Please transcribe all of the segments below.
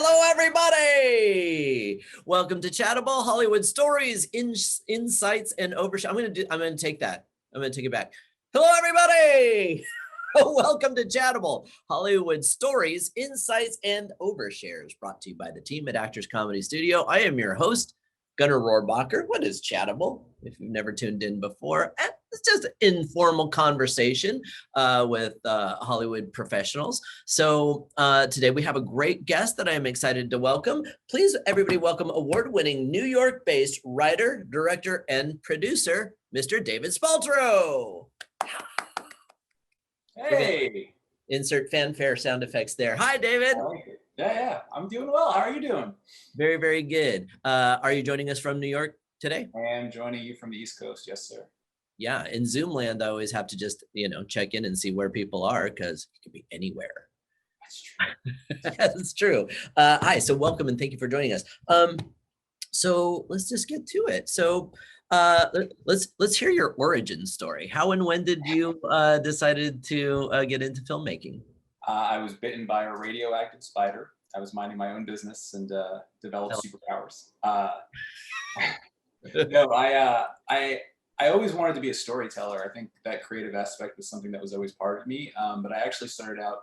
Hello, everybody. Welcome to Chattable, Hollywood stories, insights, and overshares. I'm gonna take that. I'm gonna take it back. Hello, everybody. Welcome to Chattable, Hollywood stories, insights, and overshares, brought to you by the team at Actors Comedy Studio. I am your host, Gunnar. What is Chattable? If you've never tuned in before, it's just an informal conversation with Hollywood professionals. So today we have a great guest that I am excited to welcome. Please, everybody, welcome award-winning New York-based writer, director, and producer, Mr. David Spaltro. Hey. Insert fanfare sound effects there. Hi, David. I like it. Yeah, I'm doing well. How are you doing? Very, very good. Are you joining us from New York today? I am joining you from the East Coast. Yes, sir. Yeah, in Zoom land, I always have to just, check in and see where people are because it could be anywhere. That's true. That's true. Hi, so welcome and thank you for joining us. So let's just get to it. So let's hear your origin story. How and when did you decided to get into filmmaking? I was bitten by a radioactive spider. I was minding my own business and developed superpowers. No, I always wanted to be a storyteller. I think that creative aspect was something that was always part of me. But I actually started out,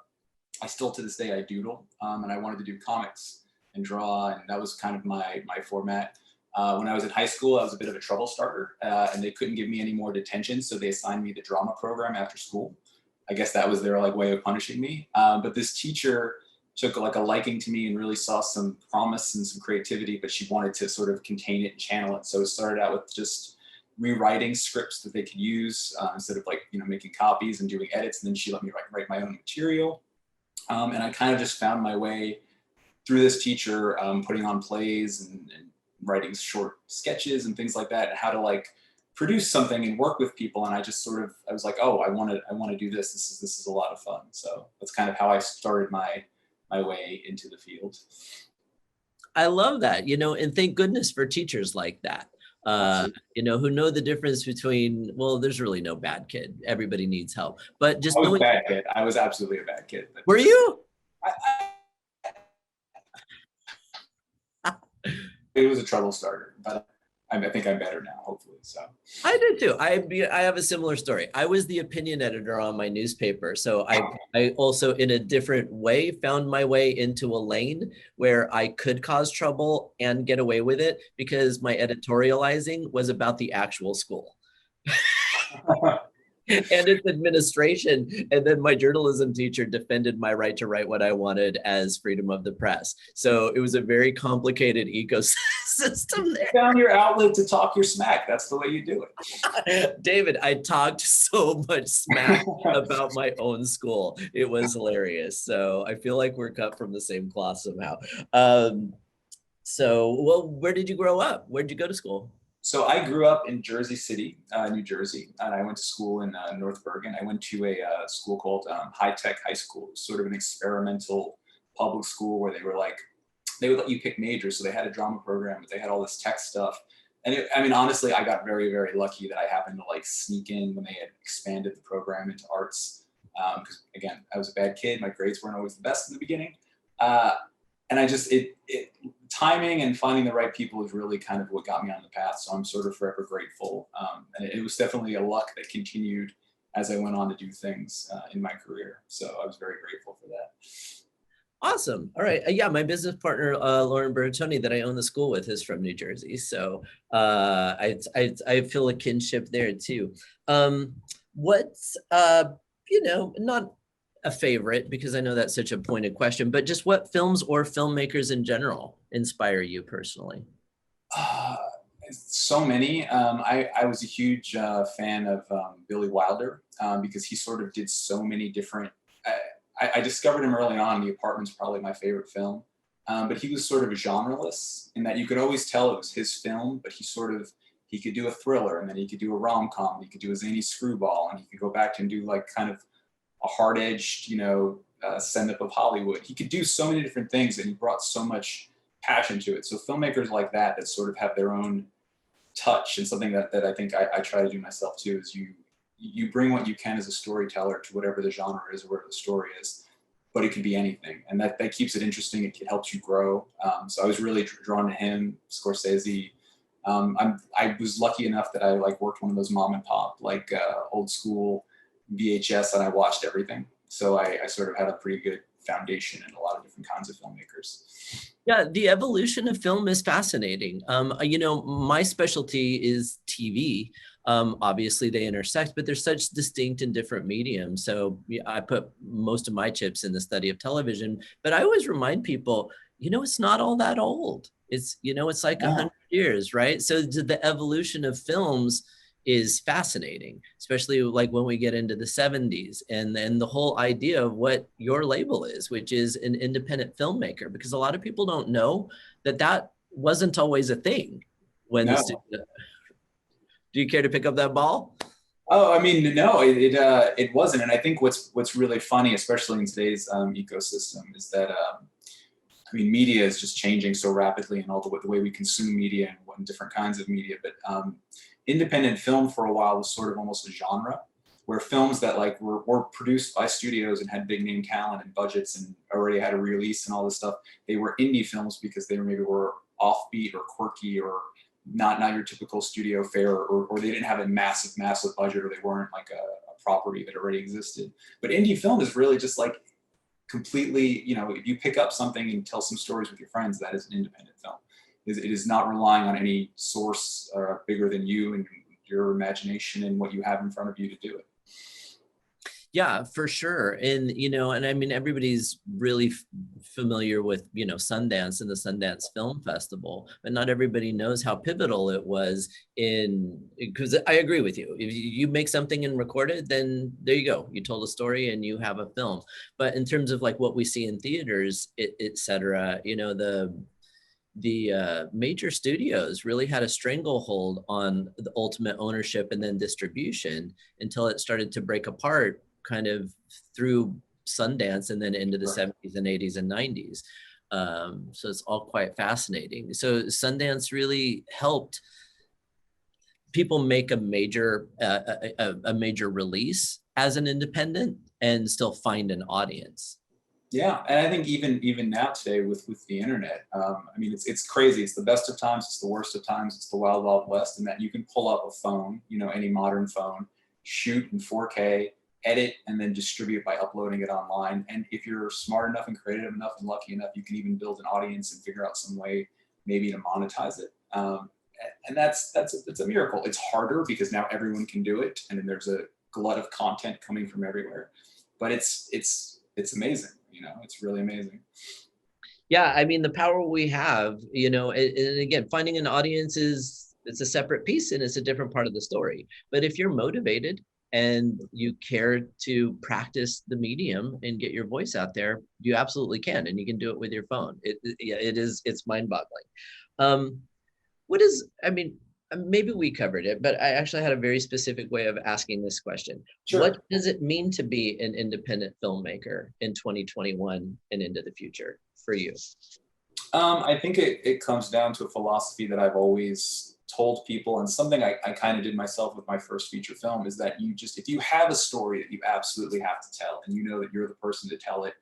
I still to this day, I doodle, and I wanted to do comics and draw, and that was kind of my format. When I was in high school, I was a bit of a trouble starter, and they couldn't give me any more detention, so they assigned me the drama program after school. I guess that was their way of punishing me. But this teacher took a liking to me and really saw some promise and some creativity, but she wanted to sort of contain it and channel it. So it started out with just rewriting scripts that they could use instead of making copies and doing edits. And then she let me write my own material. And I kind of just found my way through this teacher, putting on plays and writing short sketches and things like that, and how to produce something and work with people. And I just I was like, oh, I want to do this. This is a lot of fun. So that's kind of how I started my way into the field. I love that, and thank goodness for teachers like that, who know the difference between, well, there's really no bad kid. Everybody needs help. But just I was a bad kid. I was absolutely a bad kid. Were you? It was a trouble starter, but I think I'm better now, hopefully. So I did too. I have a similar story. I was the opinion editor on my newspaper. So I also, in a different way, found my way into a lane where I could cause trouble and get away with it because my editorializing was about the actual school. And its administration. And then my journalism teacher defended my right to write what I wanted as freedom of the press. So it was a very complicated ecosystem there. You found your outlet to talk your smack. That's the way you do it. David, I talked so much smack about my own school. It was hilarious. So I feel like we're cut from the same cloth somehow. Well, where did you grow up? Where'd you go to school? So I grew up in Jersey City, New Jersey, and I went to school in North Bergen. I went to a school called High Tech High School, sort of an experimental public school where they would let you pick majors. So they had a drama program, but they had all this tech stuff. And honestly, I got very, very lucky that I happened to sneak in when they had expanded the program into arts. Because again, I was a bad kid. My grades weren't always the best in the beginning. And I just, timing and finding the right people is really kind of what got me on the path. So I'm sort of forever grateful. And it was definitely a luck that continued as I went on to do things in my career. So I was very grateful for that. Awesome. All right. Yeah, my business partner, Lauren Bertoni, that I own the school with, is from New Jersey. So I feel a kinship there too. What's, not a favorite, because I know that's such a pointed question, but just what films or filmmakers in general inspire you personally? So many. I was a huge fan of Billy Wilder because he sort of did so many different, I discovered him early on. The Apartment's probably my favorite film, but he was sort of genreless in that you could always tell it was his film, but he could do a thriller, and then he could do a rom-com, he could do a zany screwball, and he could go back and do kind of a hard-edged, send-up of Hollywood. He could do so many different things, and he brought so much passion to it. So filmmakers like that sort of have their own touch, and something that I think I try to do myself too, is you bring what you can as a storyteller to whatever the genre is or whatever the story is, but it can be anything. And that keeps it interesting. It helps you grow. So I was really drawn to him, Scorsese. I was lucky enough that I like worked one of those mom and pop, like old school VHS, and I watched everything. So I sort of had a pretty good foundation in a lot of different kinds of filmmakers. Yeah, the evolution of film is fascinating. You know, my specialty is TV. Obviously they intersect, but they're such distinct and different mediums. So yeah, I put most of my chips in the study of television, but I always remind people, you know, it's not all that old. It's, you know, it's like 100 years, right? So the evolution of films is fascinating, especially like when we get into the 70s and then the whole idea of what your label is, which is an independent filmmaker, because a lot of people don't know that that wasn't always a thing when the studio. Do you care to pick up that ball? Oh, I mean, no, it wasn't. And I think what's really funny, especially in today's ecosystem, is that I mean, media is just changing so rapidly, and all the way we consume media and different kinds of media. But independent film for a while was sort of almost a genre, where films that like were produced by studios and had big name talent and budgets and already had a release and all this stuff, they were indie films because they maybe were offbeat or quirky or not your typical studio fare, or they didn't have a massive budget, or they weren't like a property that already existed. But indie film is really just like completely, you know, if you pick up something and tell some stories with your friends, that is an independent film. It is not relying on any source bigger than you and your imagination and what you have in front of you to do it. Yeah, for sure. And, you know, and I mean, everybody's really familiar with, you know, Sundance and the Sundance Film Festival, but not everybody knows how pivotal it was because I agree with you. If you make something and record it, then there you go. You told a story and you have a film. But in terms of like what we see in theaters, et cetera, you know, the major studios really had a stranglehold on the ultimate ownership and then distribution until it started to break apart kind of through Sundance and then into the 70s and 80s and 90s. So it's all quite fascinating. So Sundance really helped people make a major release as an independent and still find an audience. Yeah, and I think even now today with the internet, I mean, it's crazy. It's the best of times, it's the worst of times, it's the wild, wild west, and that you can pull up a phone, you know, any modern phone, shoot in 4K, edit, and then distribute by uploading it online. And if you're smart enough and creative enough and lucky enough, you can even build an audience and figure out some way maybe to monetize it. And that's a miracle. It's harder because now everyone can do it, and then there's a glut of content coming from everywhere. But it's amazing. You know, it's really amazing. Yeah, I mean, the power we have, you know, and again, finding an audience it's a separate piece and it's a different part of the story. But if you're motivated and you care to practice the medium and get your voice out there, you absolutely can, and you can do it with your phone. It's mind-boggling. I mean, maybe we covered it, but I actually had a very specific way of asking this question. Sure. What does it mean to be an independent filmmaker in 2021 and into the future for you? I think it comes down to a philosophy that I've always told people, and something I kind of did myself with my first feature film, is that if you have a story that you absolutely have to tell, and you know that you're the person to tell it,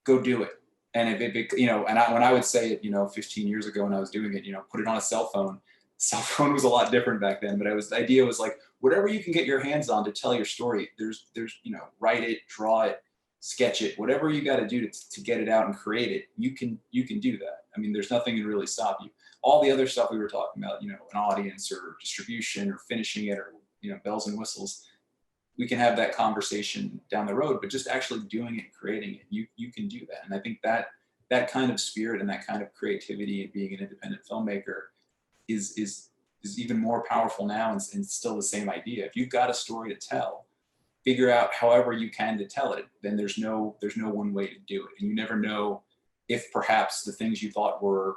go do it. And if it, you know, and when I would say it, you know, 15 years ago when I was doing it, you know, put it on a cell phone. Cell phone was a lot different back then, but the idea was like, whatever you can get your hands on to tell your story, there's, you know, write it, draw it, sketch it, whatever you got to do to get it out and create it, you can do that. I mean, there's nothing to really stop you. All the other stuff we were talking about, you know, an audience or distribution or finishing it or, you know, bells and whistles, we can have that conversation down the road, but just actually doing it, creating it, you can do that. And I think that kind of spirit and that kind of creativity and being an independent filmmaker is even more powerful now, and still the same idea. If you've got a story to tell, figure out however you can to tell it. Then there's no one way to do it, and you never know if perhaps the things you thought were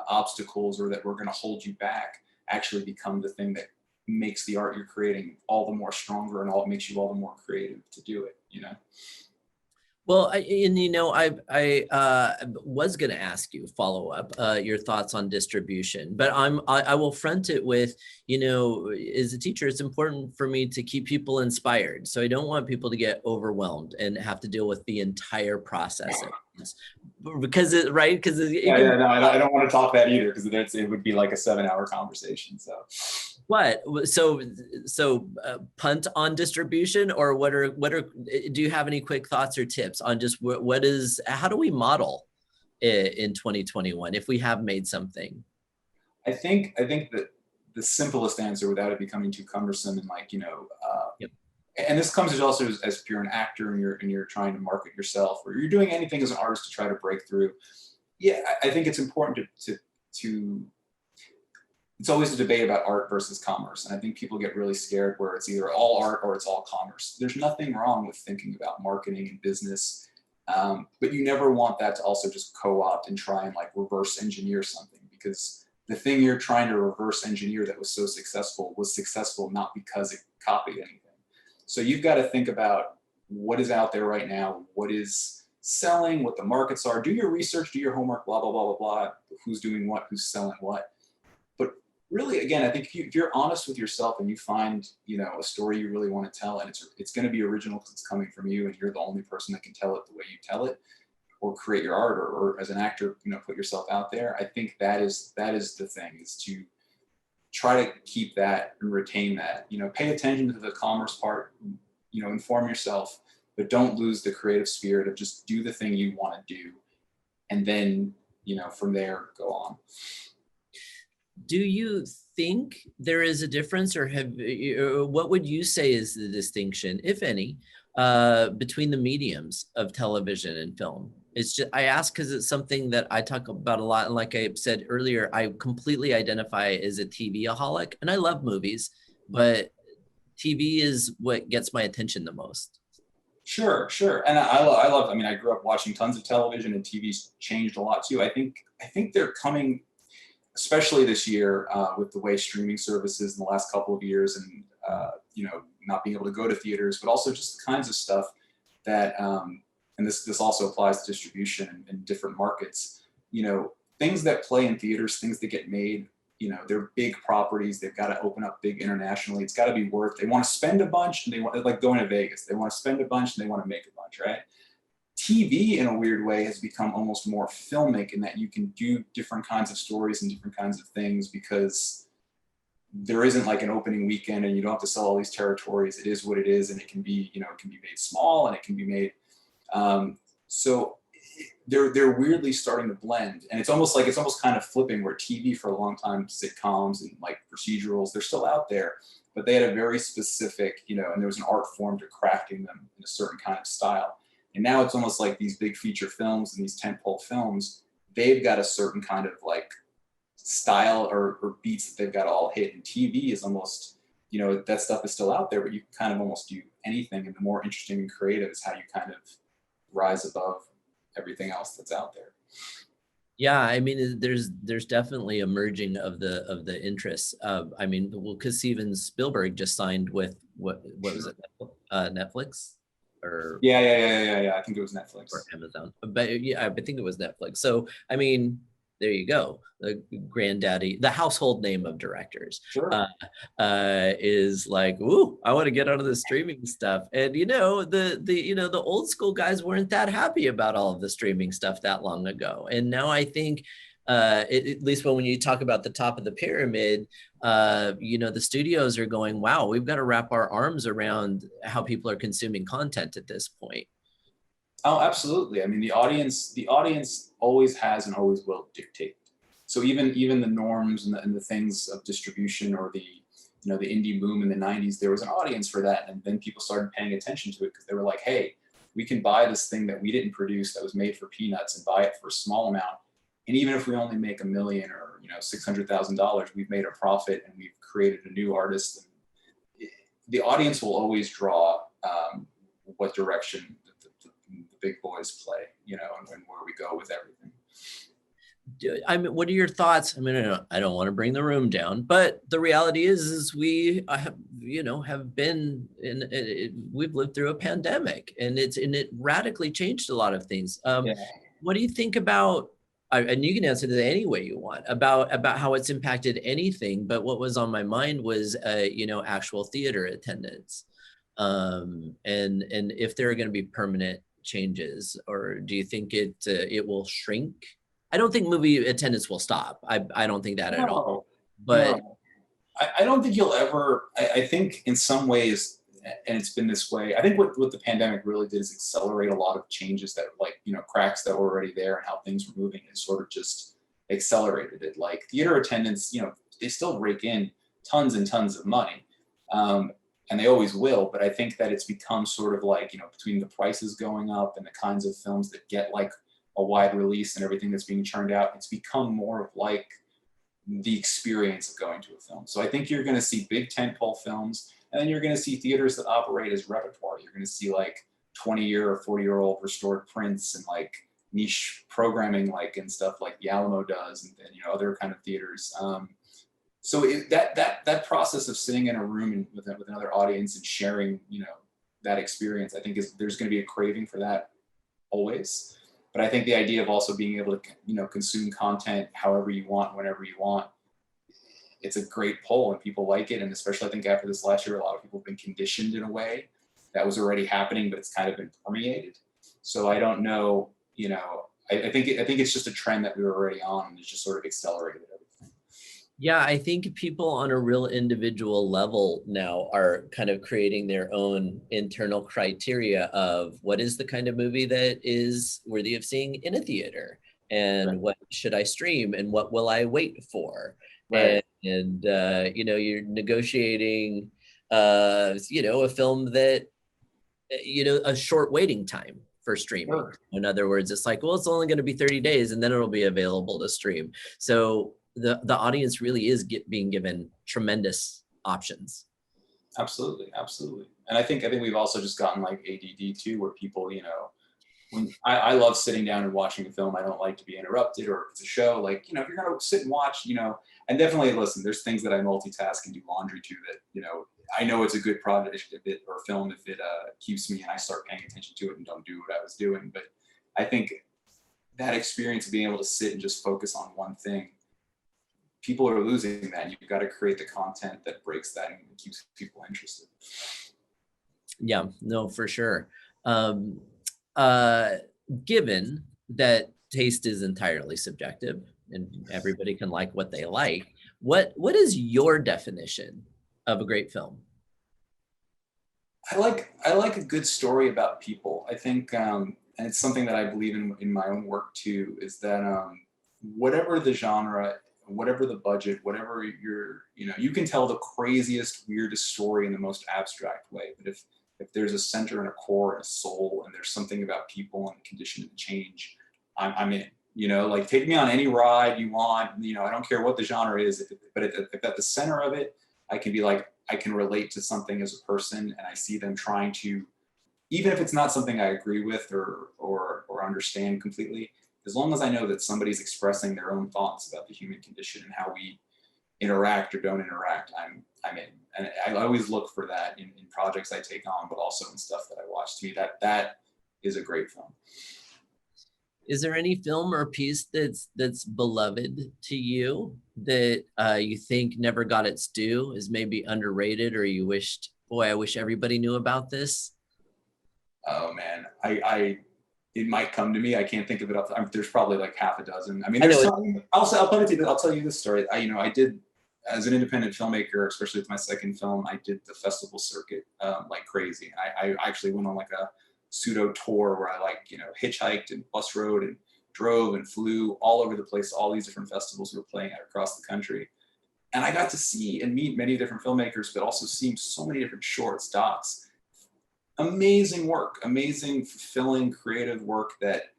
obstacles or that were going to hold you back actually become the thing that makes the art you're creating all the more stronger, and makes you all the more creative to do it. You know. Well, I was going to ask you follow up your thoughts on distribution, but I will front it with, as a teacher, it's important for me to keep people inspired. So I don't want people to get overwhelmed and have to deal with the entire process at once. Because No, I don't want to talk that either, because it would be like a 7-hour conversation. So. What? So punt on distribution, or do you have any quick thoughts or tips on just how do we model in 2021 if we have made something? I think that the simplest answer, without it becoming too cumbersome and Yep. And this comes also as if you're an actor and you're trying to market yourself, or you're doing anything as an artist to try to break through. Yeah, I think it's important to it's always a debate about art versus commerce. And I think people get really scared where it's either all art or it's all commerce. There's nothing wrong with thinking about marketing and business, but you never want that to also just co-opt and try and like reverse engineer something, because the thing you're trying to reverse engineer that was successful not because it copied anything. So you've got to think about what is out there right now, what is selling, what the markets are, do your research, do your homework, blah, blah, blah, blah, blah, who's doing what, who's selling what. Really, again, I think if you're honest with yourself and you find, a story you really want to tell, and it's going to be original because it's coming from you and you're the only person that can tell it the way you tell it, or create your art, or as an actor, put yourself out there. I think that is the thing, is to try to keep that and retain that. Pay attention to the commerce part, inform yourself, but don't lose the creative spirit of just do the thing you want to do, and then, from there, go on. Do you think there is a difference, or what would you say is the distinction, if any, between the mediums of television and film? It's just, I ask because it's something that I talk about a lot. And like I said earlier, I completely identify as a TV-aholic, and I love movies, but TV is what gets my attention the most. Sure. And I love, I grew up watching tons of television, and TV's changed a lot too. I think they're coming, especially this year, with the way streaming services in the last couple of years, and not being able to go to theaters, but also just the kinds of stuff that, and this also applies to distribution in different markets. Things that play in theaters, things that get made, they're big properties. They've got to open up big internationally. It's got to be worth. They want to spend a bunch, and they want, like going to Vegas. They want to spend a bunch, and they want to make a bunch, right? TV, in a weird way, has become almost more filmic in that you can do different kinds of stories and different kinds of things, because there isn't like an opening weekend and you don't have to sell all these territories. It is what it is, and it can be, it can be made small, and it can be made. So they're weirdly starting to blend, and it's almost kind of flipping, where TV for a long time, sitcoms and like procedurals, they're still out there, but they had a very specific, and there was an art form to crafting them in a certain kind of style. And now it's almost like these big feature films and these tentpole films, they've got a certain kind of like style or beats that they've got to all hit. And TV is almost, that stuff is still out there, but you can kind of almost do anything. And the more interesting and creative is how you kind of rise above everything else that's out there. Yeah, there's definitely a merging of the interests. Because Steven Spielberg just signed with what was it, Netflix? Or yeah. I think it was Netflix or Amazon, but yeah, I think it was Netflix. So there you go. The granddaddy, the household name of directors, sure. Is like, ooh, I want to get out of the streaming stuff. And the old school guys weren't that happy about all of the streaming stuff that long ago. And now I think, at least when you talk about the top of the pyramid, the studios are going, wow, we've got to wrap our arms around how people are consuming content at this point. Oh, absolutely. The audience always has and always will dictate. So even the norms and the things of distribution, or the indie boom in the 90s, there was an audience for that. And then people started paying attention to it because they were like, hey, we can buy this thing that we didn't produce, that was made for peanuts, and buy it for a small amount. And even if we only make $1 million or $600,000, we've made a profit and we've created a new artist. And the audience will always draw what direction the big boys play, and where we go with everything. I mean, what are your thoughts? I mean, I don't want to bring the room down, but the reality is we have, have been we've lived through a pandemic, and it radically changed a lot of things. Yeah. What do you think about? And you can answer this any way you want about how it's impacted anything. But what was on my mind was, actual theater attendance, and if there are going to be permanent changes, or do you think it will shrink? I don't think movie attendance will stop. I don't think that at all. But No. I don't think you'll ever, I think in some ways, and it's been this way, I think what the pandemic really did is accelerate a lot of changes that cracks that were already there and how things were moving, and sort of just accelerated it. Like theater attendance, they still rake in tons and tons of money. And they always will, but I think that it's become sort of like, between the prices going up and the kinds of films that get like a wide release and everything that's being churned out, it's become more of like the experience of going to a film. So I think you're going to see big tentpole films, and then you're going to see theaters that operate as repertoire. You're going to see like 20-year or 40-year-old restored prints and like niche programming, like and stuff like the Alamo does, and other kind of theaters. So that process of sitting in a room with another audience and sharing, that experience, I think there's going to be a craving for that always. But I think the idea of also being able to, consume content however you want, whenever you want, it's a great pull, and people like it. And especially I think after this last year, a lot of people have been conditioned in a way that was already happening, but it's kind of been permeated. So I don't know, I think it's just a trend that we were already on, and it's just sort of accelerated everything. yeah, I think people on a real individual level now are kind of creating their own internal criteria of what is the kind of movie that is worthy of seeing in a theater, and Right. what should I stream, and what will I wait for? Right. And you're negotiating, a film that, a short waiting time for streaming. Sure. In other words, it's like, well, it's only going to be 30 days and then it'll be available to stream. So the audience really is being given tremendous options. Absolutely. And I think we've also just gotten like ADD too, where people, when I love sitting down and watching a film, I don't like to be interrupted, or if it's a show, like, if you're going to sit and watch, and definitely listen, there's things that I multitask and do laundry to that, I know it's a good project if it, or film if it keeps me and I start paying attention to it and don't do what I was doing. But I think that experience of being able to sit and just focus on one thing, people are losing that. You've got to create the content that breaks that and keeps people interested. Yeah, no, for sure. Given that taste is entirely subjective and everybody can like what they like, what is your definition of a great film? I like a good story about people. I think, and it's something that I believe in my own work too, is that whatever the genre, whatever the budget, whatever you can tell the craziest, weirdest story in the most abstract way. But if there's a center and a core and a soul, and there's something about people and the condition of change, I'm in. Like take me on any ride you want. I don't care what the genre is, but if at the center of it, I can be like, I can relate to something as a person, and I see them trying to, even if it's not something I agree with or understand completely, as long as I know that somebody's expressing their own thoughts about the human condition and how we interact or don't interact, I'm in. And I always look for that in projects I take on, but also in stuff that I watch. To me, that is a great film. Is there any film or piece that's beloved to you that you think never got its due, is maybe underrated, or you wished, boy, I wish everybody knew about this? Oh man, it might come to me. I can't think of it. There's probably like half a dozen. I mean, there's some. I'll tell you this story. I did, as an independent filmmaker, especially with my second film, I did the festival circuit like crazy. I actually went on like a pseudo tour where I hitchhiked and bus rode and drove and flew all over the place. All these different festivals we were playing at across the country. And I got to see and meet many different filmmakers, but also see so many different shorts, docs. Amazing work, amazing, fulfilling, creative work that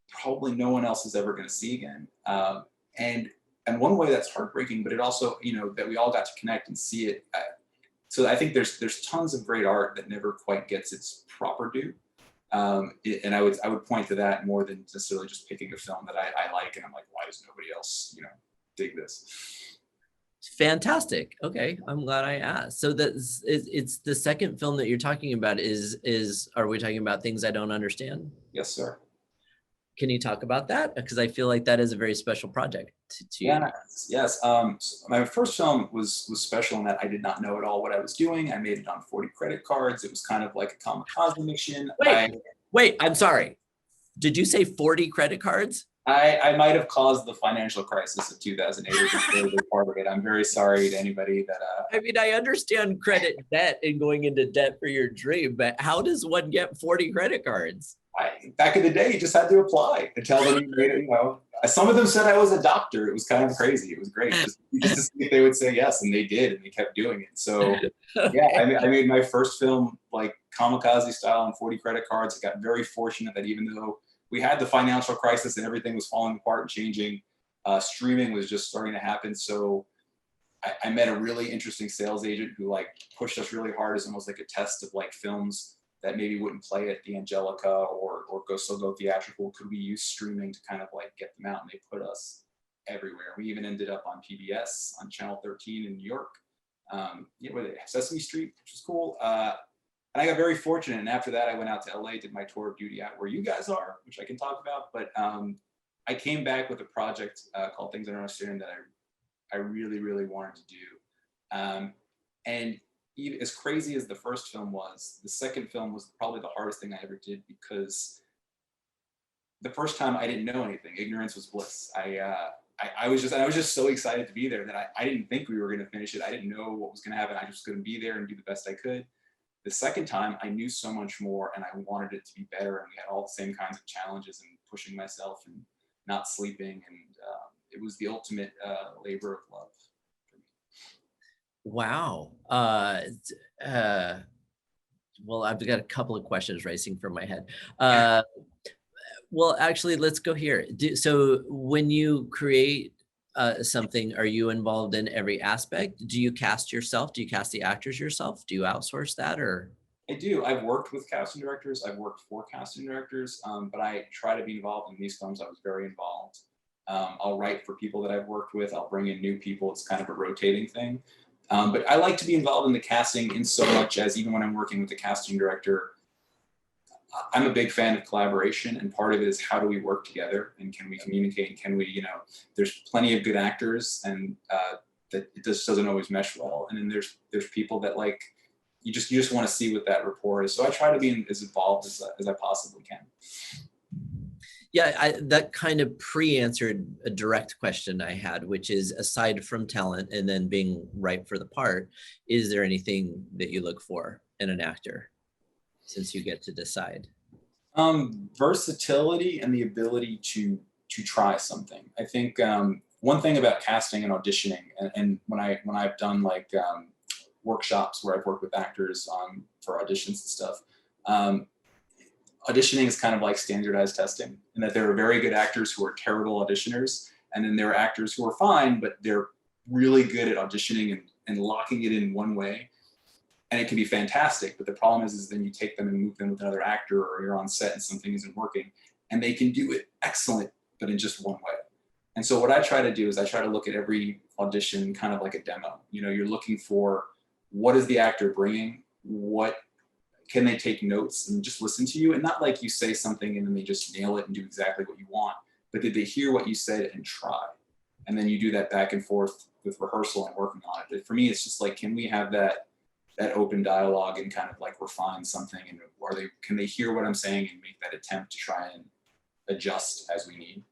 probably no one else is ever going to see again. And one way that's heartbreaking, but it also, that we all got to connect and see it. So I think there's tons of great art that never quite gets its proper due. And I would point to that more than necessarily just picking a film that I like and I'm like, why does nobody else, dig this? Fantastic. Okay, I'm glad I asked. So it's the second film that you're talking about are we talking about Things I Don't Understand? Yes, sir. Can you talk about that? Because I feel like that is a very special project to you. Yes. So my first film was special in that I did not know at all what I was doing. I made it on 40 credit cards. It was kind of like a kamikaze mission. Wait, I'm sorry. Did you say 40 credit cards? I might have caused the financial crisis of 2008 as a very big part of it. I'm very sorry to anybody that. I mean, I understand credit debt and going into debt for your dream, but how does one get 40 credit cards? Back in the day, you just had to apply and tell them you made it. Some of them said I was a doctor. It was kind of crazy. It was great. Just to see if they would say yes, and they did, and they kept doing it. So yeah, I made my first film like kamikaze style on 40 credit cards. I got very fortunate that even though we had the financial crisis and everything was falling apart and changing, streaming was just starting to happen. So I met a really interesting sales agent who like pushed us really hard as almost like a test of like films that maybe wouldn't play at the Angelica or go theatrical. Could we use streaming to kind of like get them out? And they put us everywhere. We even ended up on PBS, on Channel 13 in New York, where they Sesame Street, which was cool. And I got very fortunate. And after that, I went out to LA, did my tour of duty out where you guys are, which I can talk about. But I came back with a project called Things I Don't Understand that I really, really wanted to do. And even as crazy as the first film was, the second film was probably the hardest thing I ever did, because the first time I didn't know anything. Ignorance was bliss. I was just so excited to be there that I didn't think we were going to finish it. I didn't know what was going to happen. I just couldn't be there and do the best I could. The second time, I knew so much more, and I wanted it to be better. And we had all the same kinds of challenges and pushing myself and not sleeping. And it was the ultimate labor of love for me. Wow. Well, I've got a couple of questions racing from my head. Well, actually, let's go here. So when you create something, are you involved in every aspect? Do you cast yourself? Do you cast the actors yourself? Do you outsource that, or? I do. I've worked with casting directors. I've worked for casting directors, but I try to be involved in these films. I was very involved. I'll write for people that I've worked with. I'll bring in new people. It's kind of a rotating thing. But I like to be involved in the casting in so much as even when I'm working with the casting director, I'm a big fan of collaboration, and part of it is how do we work together and can we communicate and can we, there's plenty of good actors and that it just doesn't always mesh well. And then there's people that like, you just want to see what that rapport is. So I try to be as involved as I possibly can. Yeah, that kind of pre-answered a direct question I had, which is, aside from talent and then being right for the part, is there anything that you look for in an actor, since you get to decide? Versatility and the ability to try something. I think one thing about casting and auditioning, and when I've done like workshops where I've worked with actors for auditions and stuff, auditioning is kind of like standardized testing, in that there are very good actors who are terrible auditioners, and then there are actors who are fine, but they're really good at auditioning and locking it in one way. And it can be fantastic, but the problem is then you take them and move them with another actor, or you're on set and something isn't working, and they can do it excellent, but in just one way. And so what I try to do is I try to look at every audition kind of like a demo. You're looking for, what is the actor bringing? What can they take notes and just listen to you? And not like you say something and then they just nail it and do exactly what you want, but did they hear what you said and try? And then you do that back and forth with rehearsal and working on it. But for me, it's just like, can we have that open dialogue and kind of like refine something? And can they hear what I'm saying and make that attempt to try and adjust as we need?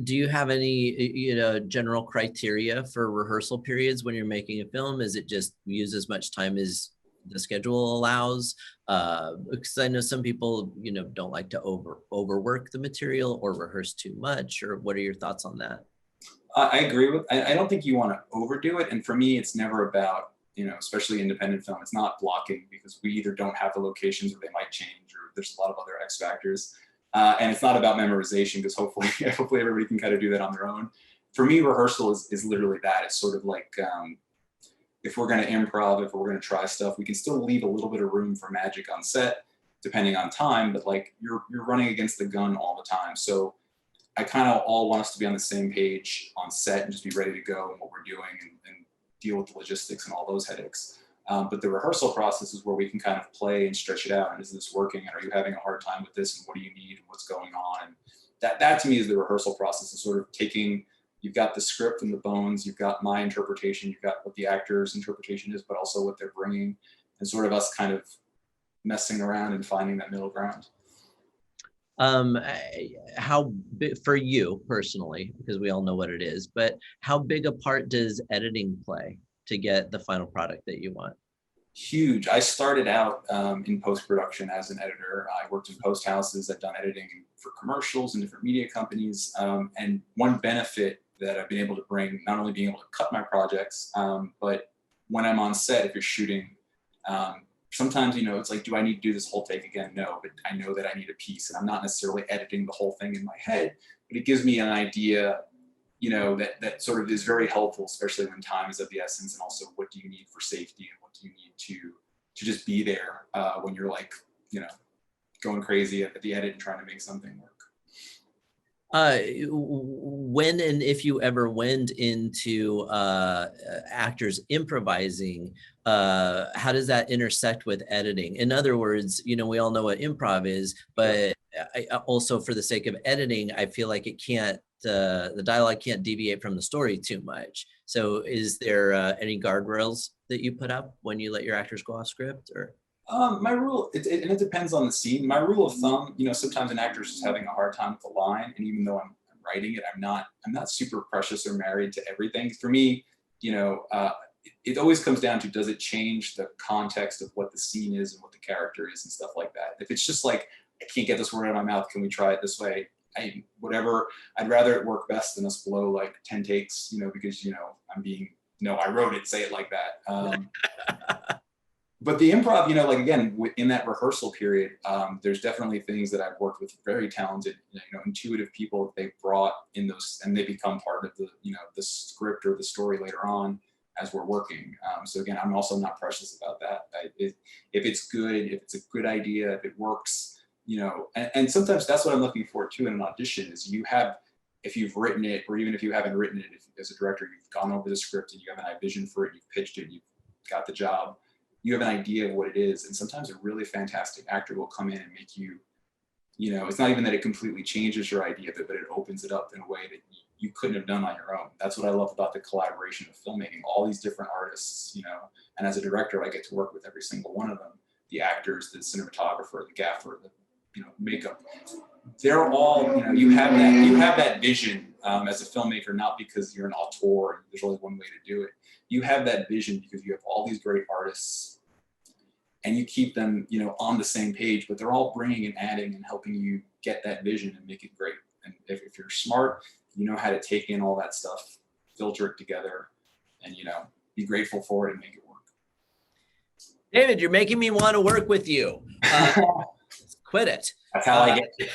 Do you have any, general criteria for rehearsal periods when you're making a film? Is it just use as much time as the schedule allows? Because I know some people, don't like to overwork the material or rehearse too much. Or what are your thoughts on that? I agree with. I don't think you want to overdo it. And for me, it's never about, especially independent film, it's not blocking, because we either don't have the locations or they might change, or there's a lot of other X factors. And it's not about memorization, because hopefully everybody can kind of do that on their own. For me, rehearsal is literally that. It's sort of like, if we're going to improv, if we're going to try stuff, we can still leave a little bit of room for magic on set, depending on time. But like you're running against the gun all the time. So I kind of all want us to be on the same page on set and just be ready to go and what we're doing and deal with the logistics and all those headaches. But the rehearsal process is where we can kind of play and stretch it out. And is this working? And are you having a hard time with this? And what do you need? And what's going on? And that to me is the rehearsal process, is sort of taking, you've got the script and the bones, you've got my interpretation, you've got what the actor's interpretation is, but also what they're bringing, and sort of us kind of messing around and finding that middle ground. How big for you personally, because we all know what it is, but how big a part does editing play to get the final product that you want? Huge. I started out in post-production as an editor. I worked in post houses. I've done editing for commercials and different media companies. And one benefit that I've been able to bring, not only being able to cut my projects, but when I'm on set, if you're shooting, sometimes, you know, it's like, do I need to do this whole take again? No, but I know that I need a piece, and I'm not necessarily editing the whole thing in my head, but it gives me an idea, you know, that sort of is very helpful, especially when time is of the essence, and also what do you need for safety and what do you need to just be there when you're like, you know, going crazy at the edit and trying to make something work. When and if you ever went into actors improvising, how does that intersect with editing? In other words, you know, we all know what improv is, but also for the sake of editing, I feel like it can't, the dialogue can't deviate from the story too much. So is there any guardrails that you put up when you let your actors go off script, or? My rule, and it depends on the scene. My rule of thumb, you know, sometimes an actor's just having a hard time with the line, and even though I'm writing it, I'm not super precious or married to everything. For me, you know, it always comes down to, does it change the context of what the scene is and what the character is and stuff like that. If it's just like, I can't get this word out of my mouth, can we try it this way? Whatever, I'd rather it work best than us blow like 10 takes, you know, because, you know, I'm being, no, I wrote it, say it like that. But the improv, you know, like, again, in that rehearsal period, there's definitely things that I've worked with very talented, you know, intuitive people that they brought in those, and they become part of the, you know, the script or the story later on as we're working. So again, I'm also not precious about that. If it's good, if it's a good idea, if it works, you know, and sometimes that's what I'm looking for too in an audition, is you have, if you've written it, or even if you haven't written it, if as a director, you've gone over the script and you have an vision for it, you've pitched it, you've got the job, you have an idea of what it is. And sometimes a really fantastic actor will come in and make you, you know, it's not even that it completely changes your idea, but it opens it up in a way that you couldn't have done on your own. That's what I love about the collaboration of filmmaking, all these different artists, you know, and as a director, I get to work with every single one of them, the actors, the cinematographer, the gaffer, the, you know, makeup. They're all, you know, you have that vision as a filmmaker, not because you're an auteur and there's only one way to do it. You have that vision because you have all these great artists, and you keep them, you know, on the same page, but they're all bringing and adding and helping you get that vision and make it great. And if you're smart, you know how to take in all that stuff, filter it together, and, you know, be grateful for it and make it work. David, you're making me want to work with you. Quit it. That's how I get it.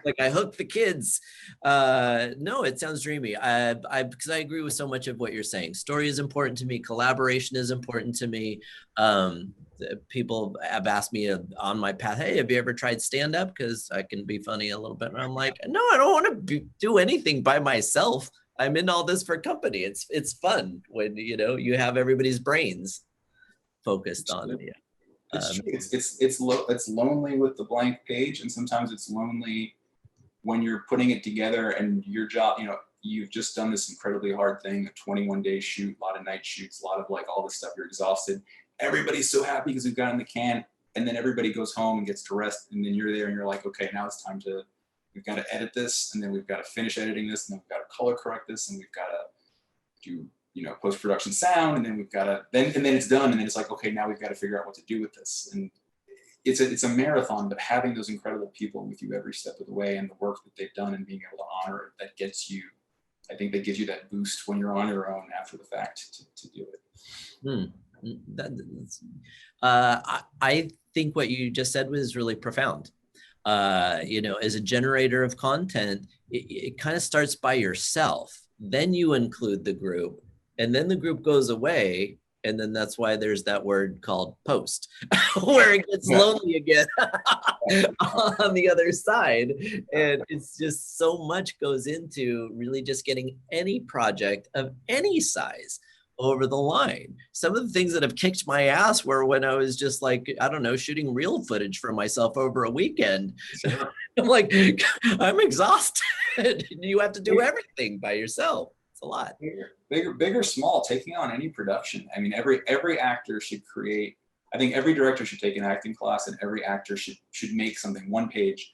Like, I hooked the kids. No, it sounds dreamy. Because I agree with so much of what you're saying. Story is important to me. Collaboration is important to me. People have asked me on my path, hey, have you ever tried stand-up? Because I can be funny a little bit. And I'm like, no, I don't want to do anything by myself. I'm in all this for company. It's fun when, you know, you have everybody's brains focused on it. Yeah. It's true. It's lonely with the blank page, and sometimes it's lonely when you're putting it together and your job, you know, you've just done this incredibly hard thing, a 21-day shoot, a lot of night shoots, a lot of like all this stuff, you're exhausted. Everybody's so happy because we've got in the can, and then everybody goes home and gets to rest, and then you're there and you're like, okay, now it's time to, we've got to edit this, and then we've got to finish editing this, and then we've got to color correct this, and we've got to do, you know, post-production sound, and then we've got to, and then it's done, and then it's like, okay, now we've got to figure out what to do with this. And it's a marathon, but having those incredible people with you every step of the way, and the work that they've done, and being able to honor it, that gets you, I think that gives you that boost when you're on your own after the fact to do it. I think what you just said was really profound. You know, as a generator of content, it kind of starts by yourself. Then you include the group, and then the group goes away, And then that's why there's that word called post, where it gets lonely again on the other side. And it's just so much goes into really just getting any project of any size over the line. Some of the things that have kicked my ass were when I was just like, I don't know, shooting real footage for myself over a weekend. Sure. I'm like, I'm exhausted. You have to do everything by yourself. It's a lot. Big or small, taking on any production. I mean, every actor should create. I think every director should take an acting class, and every actor should make something, one page,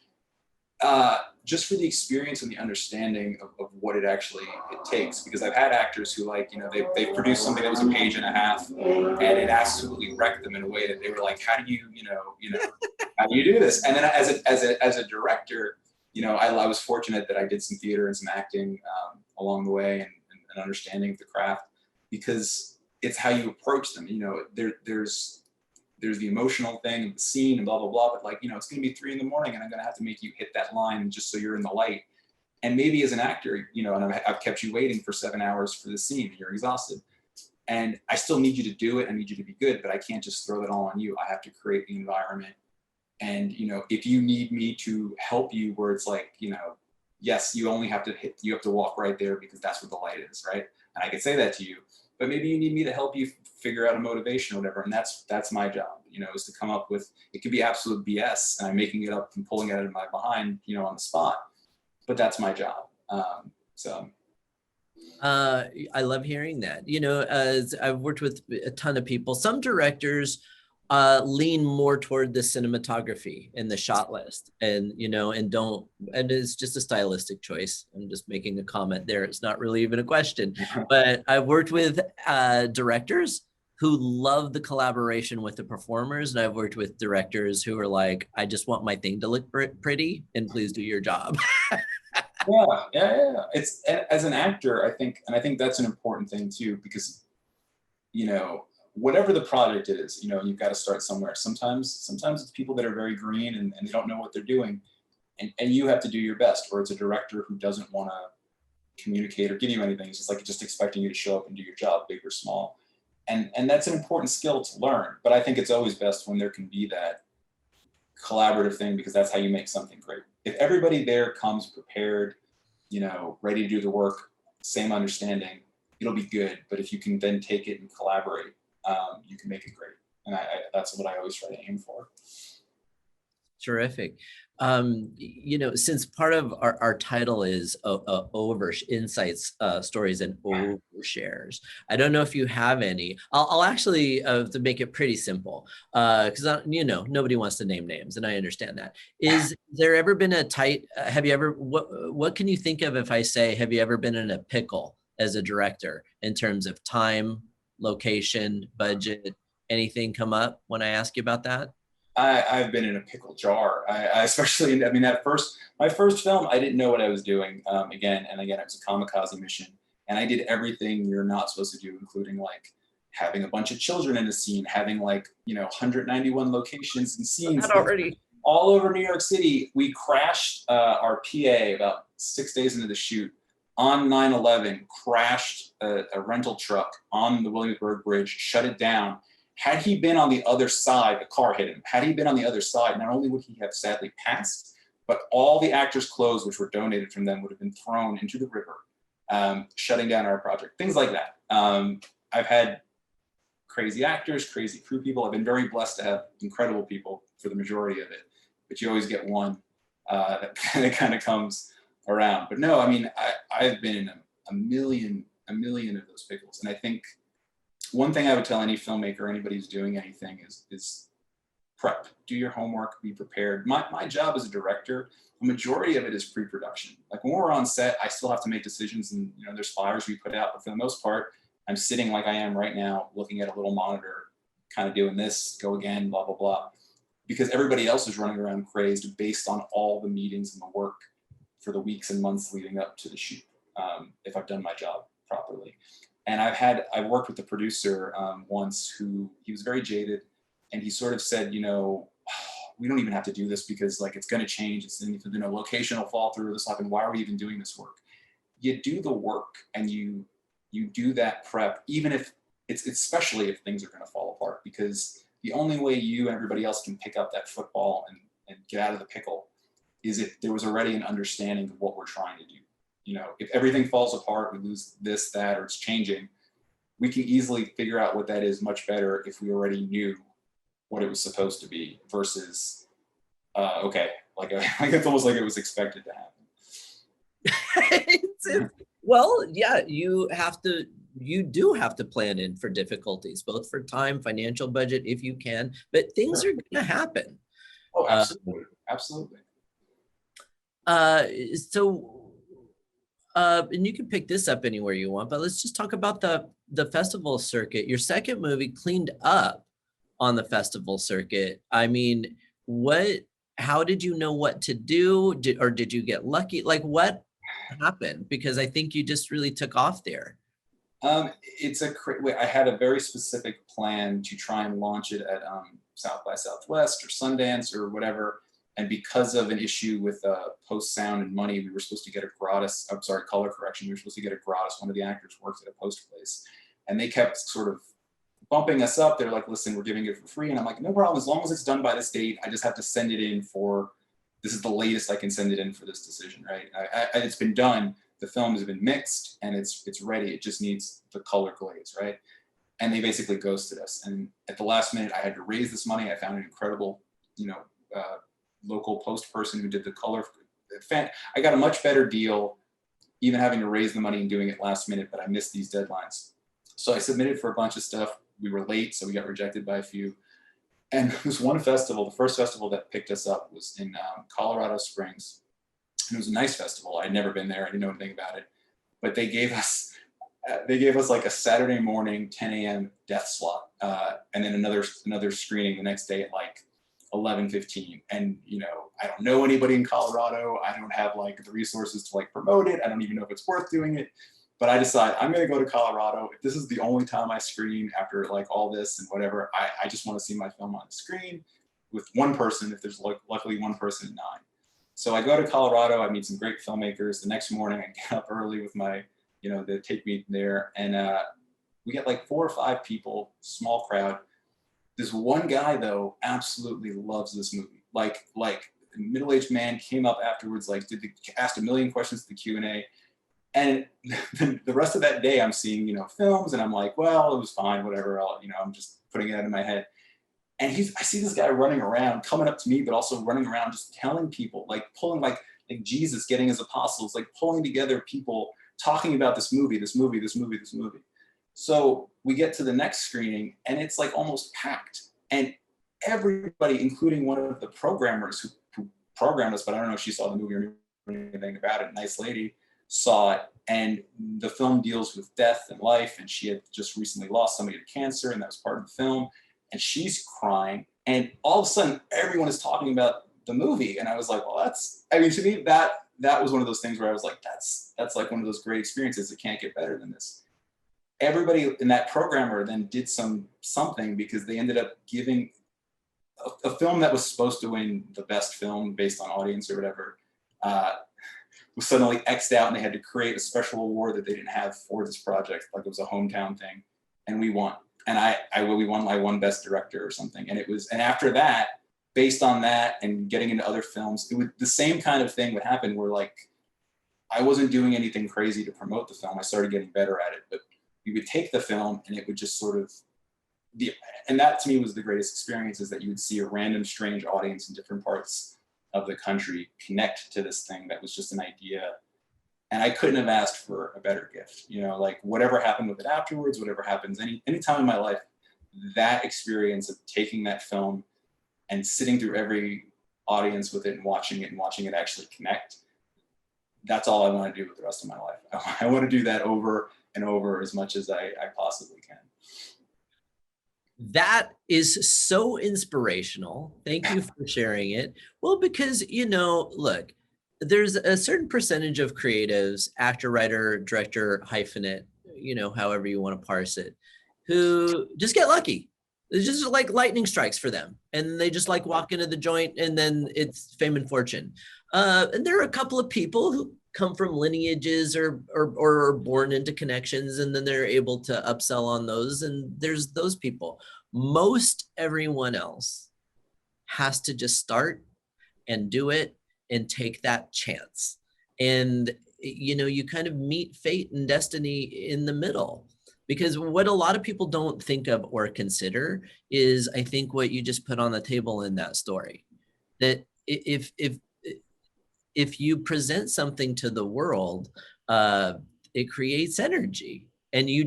just for the experience and the understanding of what it actually takes. Because I've had actors who, like, you know, they produced something that was a page and a half, and it absolutely wrecked them in a way that they were like, how do you how do you do this? And then as a director, you know, I was fortunate that I did some theater and some acting along the way, and an understanding of the craft, because it's how you approach them. You know, there's the emotional thing of the scene and blah, blah, blah, but, like, you know, it's going to be 3 a.m. and I'm going to have to make you hit that line just so you're in the light. And maybe as an actor, you know, and I've kept you waiting for 7 hours for the scene and you're exhausted. And I still need you to do it. I need you to be good, but I can't just throw that all on you. I have to create the environment. And, you know, if you need me to help you where it's like, you know, yes, you have to walk right there because that's where the light is, right? And I can say that to you, but maybe you need me to help you figure out a motivation or whatever. And that's my job, you know, is to come up with, it could be absolute BS and I'm making it up and pulling it out of my behind, you know, on the spot, but that's my job. I love hearing that. You know, as I've worked with a ton of people, some directors lean more toward the cinematography and the shot list, and, you know, and it's just a stylistic choice. I'm just making a comment there. It's not really even a question, but I've worked with directors who love the collaboration with the performers. And I've worked with directors who are like, I just want my thing to look pretty and please do your job. Yeah. It's, as an actor, I think that's an important thing too, because, you know, whatever the project is, you know, you've got to start somewhere. Sometimes it's people that are very green and they don't know what they're doing. And you have to do your best, or it's a director who doesn't want to communicate or give you anything. It's just like just expecting you to show up and do your job, big or small. And that's an important skill to learn. But I think it's always best when there can be that collaborative thing, because that's how you make something great. If everybody there comes prepared, you know, ready to do the work, same understanding, it'll be good. But if you can then take it and collaborate, you can make it great. And that's what I always try to aim for. Terrific. You know, since part of our title is insights, stories, and overshares, I don't know if you have any. I'll actually, to make it pretty simple, because you know, nobody wants to name names, and I understand that. Is there ever been a have you ever, what can you think of if I say, have you ever been in a pickle as a director in terms of time, location, budget, anything come up when I ask you about that? I've been in a pickle jar. I especially, I mean, my first film, I didn't know what I was doing. Again, it was a kamikaze mission, and I did everything you're not supposed to do, including, like, having a bunch of children in a scene, having, like, you know, 191 locations and scenes already all over New York City. We crashed our PA about 6 days into the shoot on 9/11, crashed a rental truck on the Williamsburg Bridge, shut it down. Had he been on the other side, the car hit him. Had he been on the other side, not only would he have sadly passed, but all the actors' clothes, which were donated from them, would have been thrown into the river, shutting down our project. Things like that. I've had crazy actors, crazy crew people. I've been very blessed to have incredible people for the majority of it, but you always get one that kind of comes around. But no, I mean, I've been in a million of those pickles, and I think one thing I would tell any filmmaker, anybody who's doing anything, is prep. Do your homework, be prepared. My job as a director, the majority of it is pre-production. Like, when we're on set, I still have to make decisions, and, you know, there's flyers we put out, but for the most part, I'm sitting like I am right now, looking at a little monitor, kind of doing this, go again, blah, blah, blah. Because everybody else is running around crazed based on all the meetings and the work for the weeks and months leading up to the shoot, if I've done my job properly. And I've worked with the producer once who, he was very jaded, and he sort of said, you know, we don't even have to do this because, like, it's going to change. It's, you know, location will fall through, this happen. Why are we even doing this work? You do the work, and you do that prep, even if it's especially if things are going to fall apart, because the only way you and everybody else can pick up that football and get out of the pickle is if there was already an understanding of what we're trying to do. You know, if everything falls apart, we lose this, that, or it's changing, we can easily figure out what that is much better if we already knew what it was supposed to be versus, okay, like it's almost like it was expected to happen. Well, yeah, you do have to plan in for difficulties, both for time, financial budget, if you can, but things are going to happen. Oh, absolutely. Absolutely. And you can pick this up anywhere you want, but let's just talk about the festival circuit. Your second movie cleaned up on the festival circuit. I mean, how did you know what to do? Did you get lucky? Like, what happened? Because I think you just really took off there. I had a very specific plan to try and launch it at South by Southwest or Sundance or whatever. And because of an issue with post sound and money, we were supposed to get a gratis, color correction. We were supposed to get a gratis. One of the actors works at a post place. And they kept sort of bumping us up. They're like, listen, we're giving it for free. And I'm like, no problem. As long as it's done by this date, I just have to send it in this is the latest I can send it in for this decision, right? It's been done. The film has been mixed and it's ready. It just needs the color glaze, right? And they basically ghosted us. And at the last minute, I had to raise this money. I found an incredible, local post person who did the color. I got a much better deal, even having to raise the money and doing it last minute, but I missed these deadlines. So I submitted for a bunch of stuff. We were late, so we got rejected by a few. And there was one festival, the first festival that picked us up was in Colorado Springs. And it was a nice festival. I'd never been there. I didn't know anything about it. But they gave us like a Saturday morning, 10 a.m. death slot. And then another screening the next day at like 11:15. And, I don't know anybody in Colorado. I don't have like the resources to like promote it. I don't even know if it's worth doing it. But I decide I'm going to go to Colorado. If this is the only time I screen after like all this and whatever, I just want to see my film on the screen with one person, if there's luckily one person at 9. So I go to Colorado, I meet some great filmmakers. The next morning I get up early with my, they take me there. And we get like 4 or 5 people, small crowd. This one guy though, absolutely loves this movie. Like a middle-aged man came up afterwards, asked a million questions at the Q&A. And the rest of that day, I'm seeing, films, and I'm like, well, it was fine, whatever. I'm just putting it out of my head. And I see this guy running around, coming up to me, but also running around, just telling people, like pulling, like Jesus getting his apostles, like pulling together people, talking about this movie. So we get to the next screening, and it's like almost packed. And everybody, including one of the programmers who programmed us, but I don't know if she saw the movie or anything about it, nice lady, saw it. And the film deals with death and life, and she had just recently lost somebody to cancer, and that was part of the film. And she's crying, and all of a sudden everyone is talking about the movie. And I was like, well, to me, that was one of those things where I was like, that's like one of those great experiences. It can't get better than this. Everybody in that programmer then did something, because they ended up giving a film that was supposed to win the best film based on audience or whatever, was suddenly X'd out, and they had to create a special award that they didn't have for this project. Like it was a hometown thing, and we won. And we won best director or something. And after that, based on that and getting into other films, it was the same kind of thing would happen where like, I wasn't doing anything crazy to promote the film. I started getting better at it, but we would take the film and it would just sort of and that to me was the greatest experience, is that you would see a random strange audience in different parts of the country connect to this thing that was just an idea. And I couldn't have asked for a better gift, like whatever happened with it afterwards, whatever happens any time in my life, that experience of taking that film and sitting through every audience with it and watching it actually connect. That's all I want to do with the rest of my life. I want to do that over and over as much as I possibly can. That is so inspirational. Thank you for sharing it. Well, because, look, there's a certain percentage of creatives, actor, writer, director, hyphenate, however you want to parse it, who just get lucky. It's just like lightning strikes for them. And they just like walk into the joint, and then it's fame and fortune. And there are a couple of people who come from lineages or are born into connections, and then they're able to upsell on those. And there's those people. Most everyone else has to just start and do it and take that chance. And, you know, you kind of meet fate and destiny in the middle. Because what a lot of people don't think of or consider is, I think, what you just put on the table in that story. That if you present something to the world, it creates energy, and you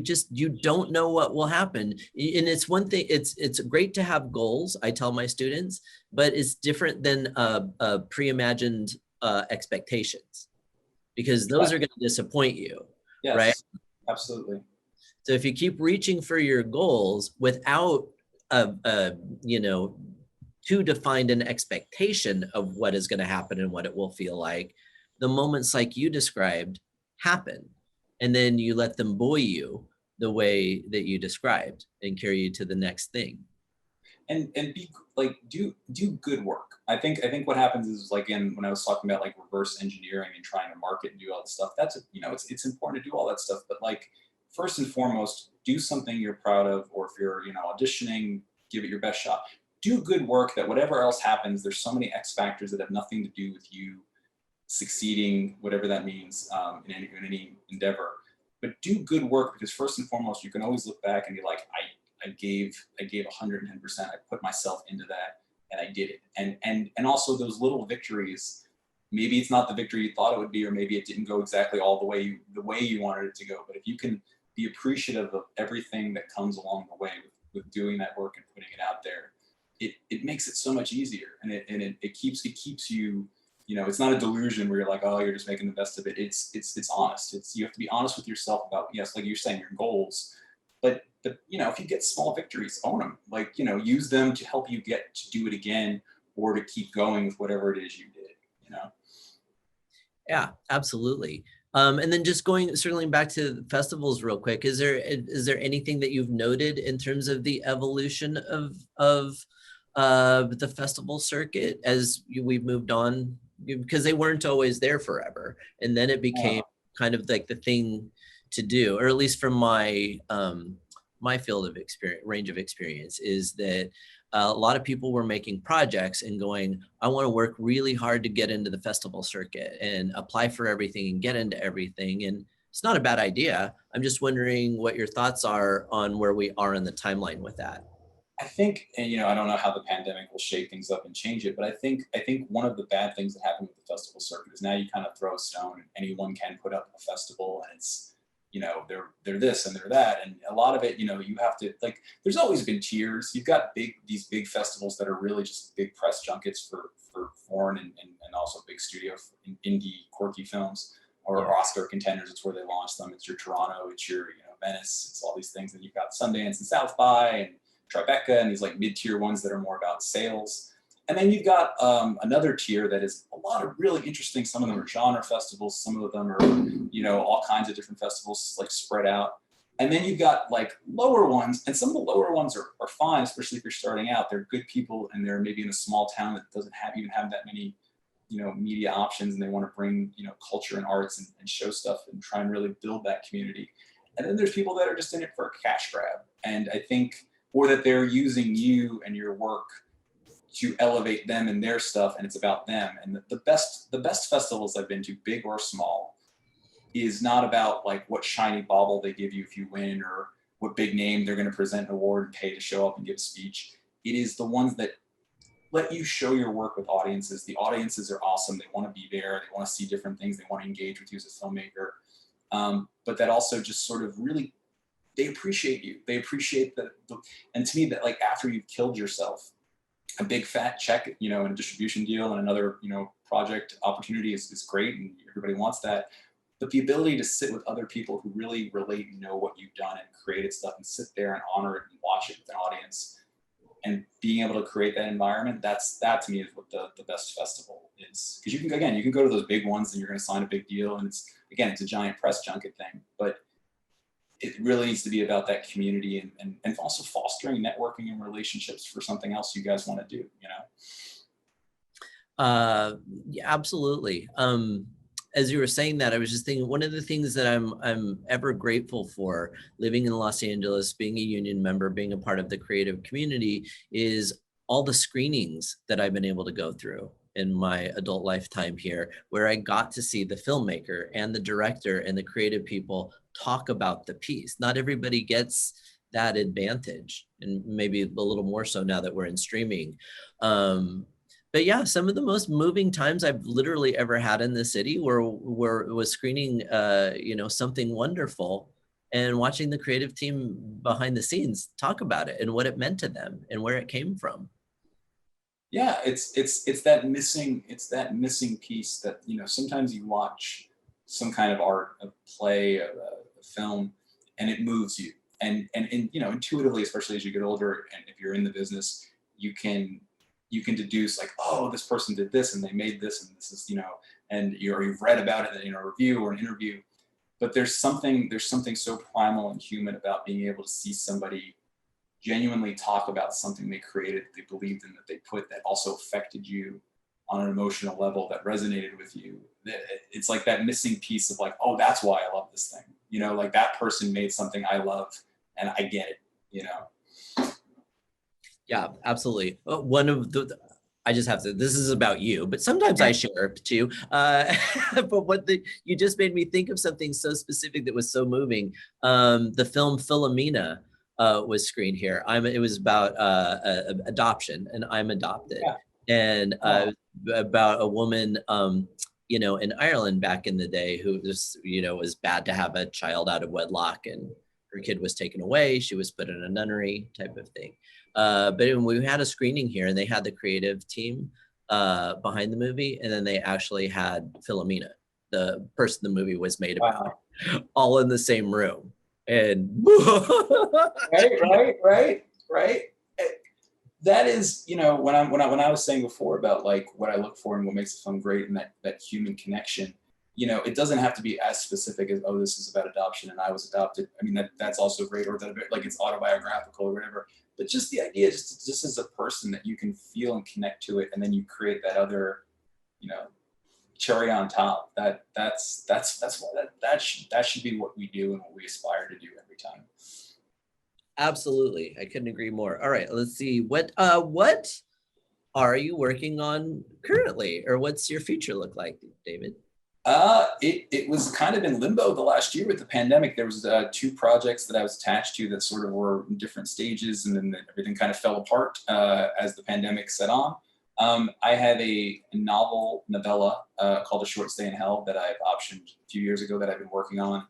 don't know what will happen. And it's one thing, it's great to have goals, I tell my students, but it's different than pre-imagined expectations, because those are going to disappoint you. Yes, right? Absolutely. So if you keep reaching for your goals without you know, too defined an expectation of what is going to happen and what it will feel like, the moments like you described happen, and then you let them buoy you the way that you described and carry you to the next thing. And be like, do good work. I think what happens is, like, when I was talking about like reverse engineering and trying to market and do all this stuff, that's, you know, it's important to do all that stuff, but like, first and foremost, do something you're proud of, or if you're, you know, auditioning, give it your best shot. Do good work, that whatever else happens, there's so many X factors that have nothing to do with you succeeding, whatever that means, in any endeavor. But do good work, because first and foremost, you can always look back and be like, I gave 110%. I put myself into that, and I did it. And also those little victories, maybe it's not the victory you thought it would be, or maybe it didn't go exactly all the way you wanted it to go. But if you can be appreciative of everything that comes along the way with doing that work and putting it out there, it makes it so much easier, and it keeps you, you know, it's not a delusion where you're like, oh, you're just making the best of it. It's honest. You have to be honest with yourself about, yes, like you're saying, your goals, but you know, if you get small victories, own them. Like, you know, use them to help you get to do it again, or to keep going with whatever it is you did, you know? Yeah, absolutely. And then just circling back to festivals real quick, is there anything that you've noted in terms of the evolution of the festival circuit as we've moved on? Because they weren't always there forever, and then it became kind of like the thing to do, or at least from my my field of experience, range of experience, is that a lot of people were making projects and going, I want to work really hard to get into the festival circuit and apply for everything and get into everything. And it's not a bad idea. I'm just wondering what your thoughts are on where we are in the timeline with that. I think, and you know, I don't know how the pandemic will shake things up and change it, but I think one of the bad things that happened with the festival circuit is now you kind of throw a stone and anyone can put up a festival, and it's, you know, they're this and they're that, and a lot of it, you know, you have to, like, there's always been tiers. You've got these big festivals that are really just big press junkets for foreign and also big studio indie quirky films, or Oscar contenders. It's where they launch them. It's your Toronto, it's your, you know, Venice, it's all these things. And you've got Sundance and South by and Tribeca, and these like mid-tier ones that are more about sales. And then you've got another tier that is a lot of really interesting. Some of them are genre festivals. Some of them are, you know, all kinds of different festivals, like spread out. And then you've got like lower ones, and some of the lower ones are fine, especially if you're starting out. They're good people, and they're maybe in a small town that doesn't even have that many, you know, media options, and they want to bring, you know, culture and arts and show stuff and try and really build that community. And then there's people that are just in it for a cash grab. And I think, or that they're using you and your work to elevate them and their stuff, and it's about them. And the best festivals I've been to, big or small, is not about like what shiny bauble they give you if you win, or what big name they're going to present an award and pay to show up and give a speech. It is the ones that let you show your work with audiences. The audiences are awesome. They want to be there. They want to see different things. They want to engage with you as a filmmaker. But that also just sort of really, they appreciate you. They appreciate and to me, that like after you've killed yourself, a big fat check, you know, and a distribution deal and another, you know, project opportunity is great, and everybody wants that. But the ability to sit with other people who really relate and know what you've done and created stuff, and sit there and honor it and watch it with an audience, and being able to create that environment, that to me is what the best festival is. Because you can go to those big ones and you're going to sign a big deal, and it's a giant press junket thing, but it really needs to be about that community, and also fostering networking and relationships for something else you guys want to do, you know? Yeah, absolutely. as you were saying that, I was just thinking one of the things that I'm ever grateful for living in Los Angeles, being a union member, being a part of the creative community, is all the screenings that I've been able to go through in my adult lifetime here, where I got to see the filmmaker and the director and the creative people talk about the piece. Not everybody gets that advantage, and maybe a little more so now that we're in streaming. But yeah, some of the most moving times I've literally ever had in the city was screening, something wonderful and watching the creative team behind the scenes talk about it and what it meant to them and where it came from. Yeah, it's that missing piece that, sometimes you watch some kind of art, a play, a film, and it moves you. And intuitively, especially as you get older, and if you're in the business, you can deduce like, oh, this person did this and they made this, and this is, and you've read about it in a review or an interview. But there's something so primal and human about being able to see somebody genuinely talk about something they created, that they believed in, that they put, that also affected you on an emotional level, that resonated with you. It's like that missing piece of like, oh, that's why I love this thing. Like that person made something I love and I get it, Yeah, absolutely. One of I just have to, this is about you, but sometimes I share it too. But you just made me think of something so specific that was so moving. The film Philomena was screened here. It was about adoption, and I'm adopted. Yeah. And about a woman, in Ireland back in the day who was, was bad to have a child out of wedlock, and her kid was taken away. She was put in a nunnery type of thing. But we had a screening here, and they had the creative team behind the movie, and then they actually had Philomena, the person the movie was made about, all in the same room. And right. That is, when I was saying before about like what I look for and what makes a film great, and that human connection. It doesn't have to be as specific as, oh, this is about adoption and I was adopted. I mean, that's also great, or that like it's autobiographical or whatever. But just the idea, just as a person, that you can feel and connect to it, and then you create that other, cherry on top. That should be what we do and what we aspire to do every time. Absolutely, I couldn't agree more. All right, let's see. What are you working on currently, or what's your future look like, David? It was kind of in limbo the last year with the pandemic. There was 2 projects that I was attached to that sort of were in different stages, and then everything kind of fell apart as the pandemic set on. I have a novella called A Short Stay in Hell that I've optioned a few years ago that I've been working on.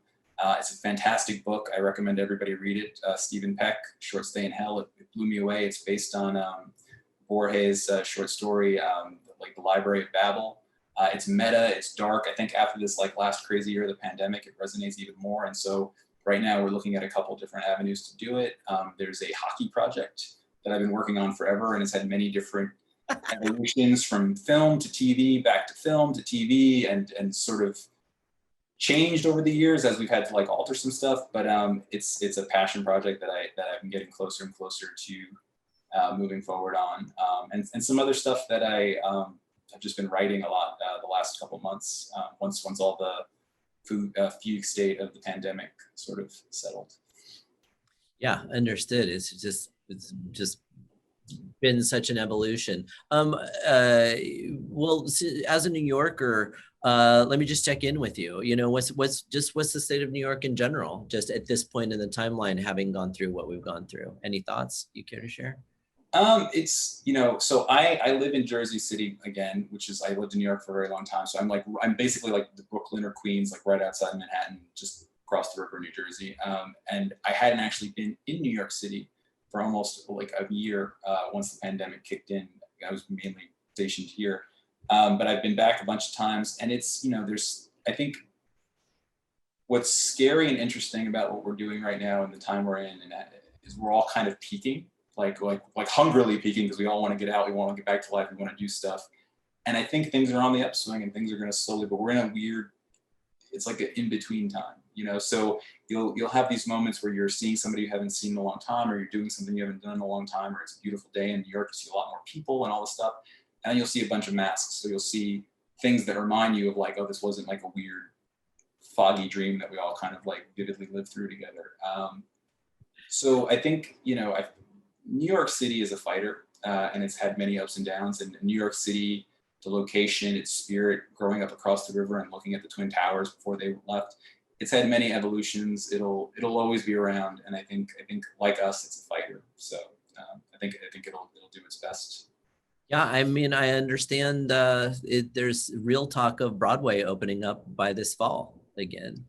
It's a fantastic book. I recommend everybody read it. Stephen Peck, Short Stay in Hell. It blew me away. It's based on Borges' short story, like The Library of Babel. It's meta, it's dark. I think after this like last crazy year of the pandemic, it resonates even more. And so right now we're looking at a couple different avenues to do it. There's a hockey project that I've been working on forever, and it's had many different evolutions from film to TV, back to film to TV, and sort of changed over the years as we've had to like alter some stuff. But it's a passion project that I've been getting closer and closer to moving forward on, and some other stuff that I've just been writing a lot the last couple months, once all the fugue state of the pandemic sort of settled. Yeah, understood. It's just been such an evolution. Well, as a New Yorker, let me just check in with you. What's the state of New York in general, just at this point in the timeline, having gone through what we've gone through? Any thoughts you care to share? It's, so I live in Jersey City again, I lived in New York for a very long time. So I'm basically like the Brooklyn or Queens, like right outside Manhattan, just across the river, New Jersey. And I hadn't actually been in New York City for almost like a year once the pandemic kicked in. I was mainly stationed here. But I've been back a bunch of times, and it's, I think what's scary and interesting about what we're doing right now and the time we're in, and is we're all kind of peaking. Like hungrily peaking, because we all want to get out, we want to get back to life, we want to do stuff. And I think things are on the upswing and things are going to slowly, but we're in a weird, it's like an in-between time, so you'll have these moments where you're seeing somebody you haven't seen in a long time, or you're doing something you haven't done in a long time, or it's a beautiful day in New York, you see a lot more people and all this stuff. And then you'll see a bunch of masks. So you'll see things that remind you of like, oh, this wasn't like a weird foggy dream that we all kind of like vividly lived through together. So I think, you know, New York City is a fighter, and it's had many ups and downs. And New York City, the location, its spirit, growing up across the river and looking at the Twin Towers before they left, it's had many evolutions. It'll always be around. And I think like us, it's a fighter. So I think it'll do its best. Yeah, I mean, I understand there's real talk of Broadway opening up by this fall again.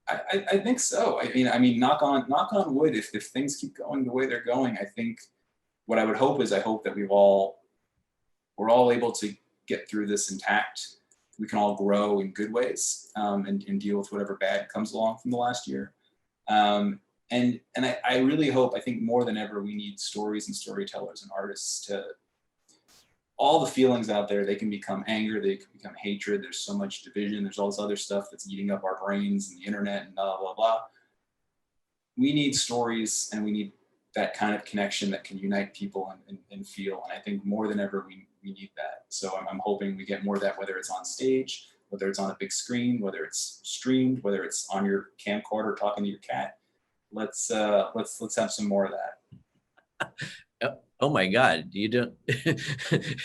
I think so. I mean, knock on wood. If things keep going the way they're going, I think what I would hope is I hope that we're all able to get through this intact. We can all grow in good ways, and deal with whatever bad comes along from the last year. And I really hope, I think more than ever, we need stories and storytellers and artists to, all the feelings out there, they can become anger, they can become hatred. There's so much division. There's all this other stuff that's eating up our brains and the internet and blah, blah, blah. We need stories, and we need that kind of connection that can unite people and feel. And I think more than ever, we need that. So I'm hoping we get more of that, whether it's on stage, whether it's on a big screen, whether it's streamed, whether it's on your camcorder talking to your cat. Let's have some more of that. Oh my God, you don't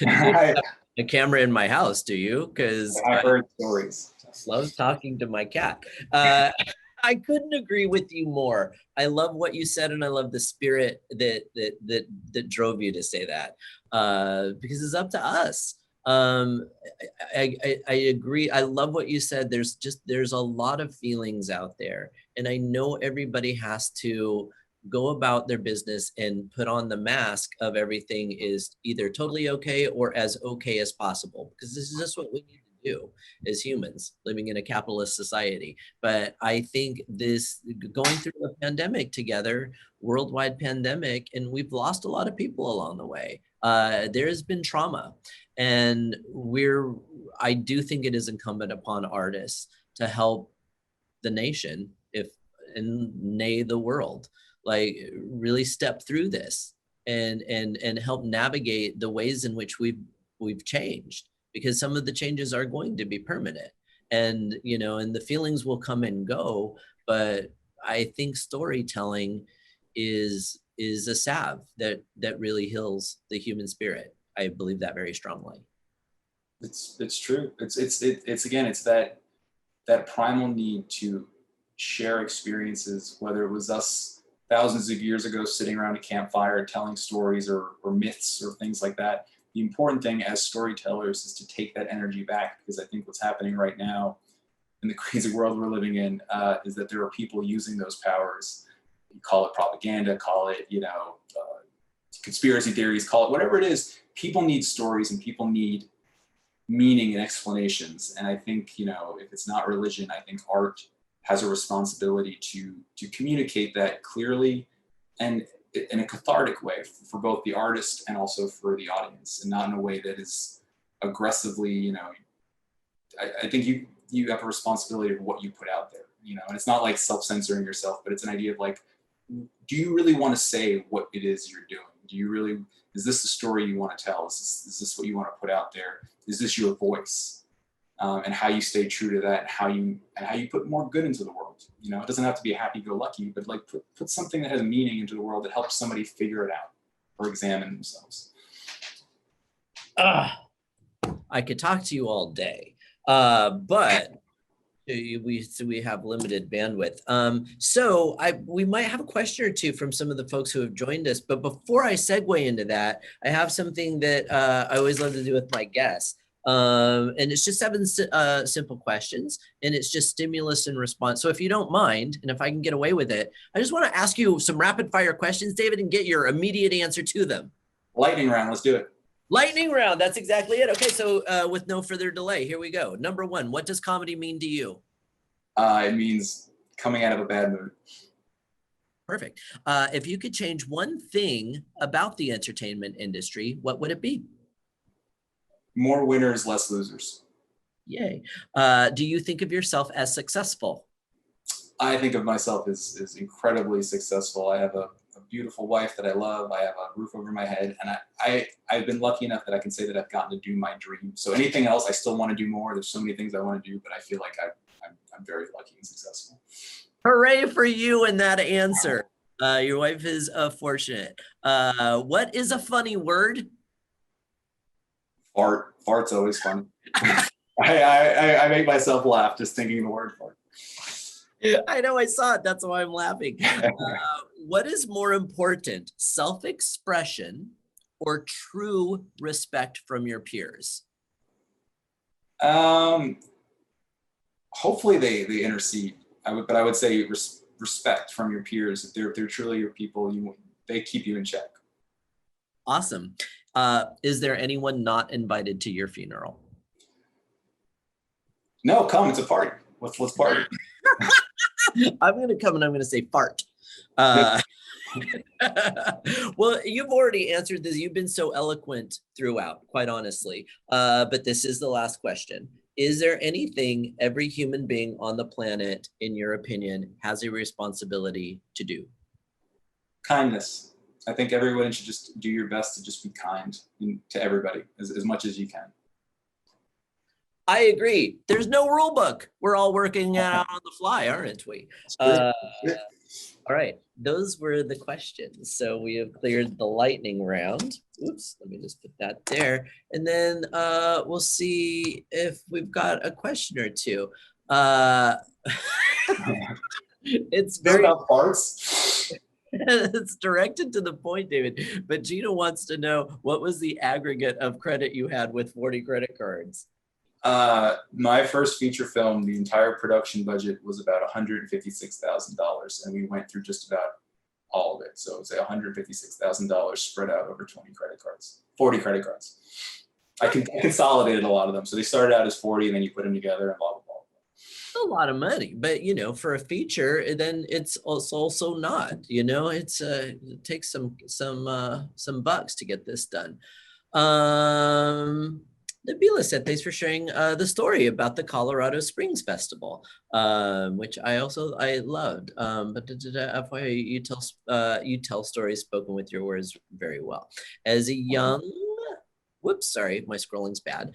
have a camera in my house, do you? Because I heard stories. Love talking to my cat. I couldn't agree with you more. I love what you said, and I love the spirit that drove you to say that, because it's up to us. I agree. I love what you said. There's a lot of feelings out there, and I know everybody has to go about their business and put on the mask of everything is either totally okay or as okay as possible, because this is just what we need to do as humans living in a capitalist society. But I think this going through a pandemic together, worldwide pandemic, and we've lost a lot of people along the way. There has been trauma, and I do think it is incumbent upon artists to help the nation, and nay, the world, like really step through this and help navigate the ways in which we've changed, because some of the changes are going to be permanent, and and the feelings will come and go. But I think storytelling is a salve that really heals the human spirit. I believe that very strongly. It's true. It's again, it's that primal need to share experiences, whether it was us thousands of years ago sitting around a campfire telling stories or myths or things like that. The important thing as storytellers is to take that energy back, because I think what's happening right now in the crazy world we're living in is that there are people using those powers. You call it propaganda, call it conspiracy theories, call it whatever it is. People need stories, and people need meaning and explanations. And I think, if it's not religion, I think art has a responsibility to communicate that clearly and in a cathartic way for both the artist and also for the audience, and not in a way that is aggressively, I think you have a responsibility for what you put out there, and it's not like self-censoring yourself, but it's an idea of like, do you really want to say what it is you're doing? Is this the story you want to tell? Is this what you want to put out there? Is this your voice? And how you stay true to that, and how you put more good into the world. It doesn't have to be happy-go-lucky, but like put something that has meaning into the world that helps somebody figure it out or examine themselves. I could talk to you all day, but we have limited bandwidth. So we might have a question or two from some of the folks who have joined us. But before I segue into that, I have something that I always love to do with my guests. And it's just 7 simple questions, and it's just stimulus and response. So if you don't mind, and if I can get away with it, I just want to ask you some rapid fire questions, David, and get your immediate answer to them. Lightning round, let's do it. Lightning round, that's exactly it. Okay, so with no further delay, here we go. Number 1, what does comedy mean to you? It means coming out of a bad mood. Perfect. If you could change one thing about the entertainment industry, what would it be? More winners, less losers. Yay. Do you think of yourself as successful? I think of myself as incredibly successful. I have a beautiful wife that I love. I have a roof over my head, and I've been lucky enough that I can say that I've gotten to do my dream. So anything else, I still want to do more. There's so many things I want to do, but I feel like I'm very lucky and successful. Hooray for you in that answer. Your wife is fortunate. What is a funny word? Fart. Fart's always fun. I make myself laugh just thinking the word fart. I know, I saw it. That's why I'm laughing. What is more important, self-expression or true respect from your peers? Hopefully they intercede. But I would say respect from your peers. If they're truly your people, they keep you in check. Awesome. Is there anyone not invited to your funeral? No, come. It's a party. Let's party. I'm going to come and I'm going to say fart. Well, you've already answered this. You've been so eloquent throughout, quite honestly. But this is the last question. Is there anything every human being on the planet, in your opinion, has a responsibility to do? Kindness. I think everyone should just do your best to just be kind to everybody as much as you can. I agree. There's no rule book. We're all working out on the fly, aren't we? All right, those were the questions. So we have cleared the lightning round. Oops, let me just put that there. And then we'll see if we've got a question or two. It's very about parts. It's directed to the point, David. But Gina wants to know, what was the aggregate of credit you had with 40 credit cards? My first feature film, the entire production budget was about $156,000, and we went through just about all of it. So it's $156,000 spread out over 40 credit cards. I consolidated a lot of them. So they started out as 40, and then you put them together and blah, blah, blah. A lot of money, but you know, for a feature, then it's also not, you know, it takes some bucks to get this done. Nabila said, thanks for sharing the story about the Colorado Springs Festival, which I loved. But FYI, you tell stories spoken with your words very well. As a young, whoops, sorry, my scrolling's bad,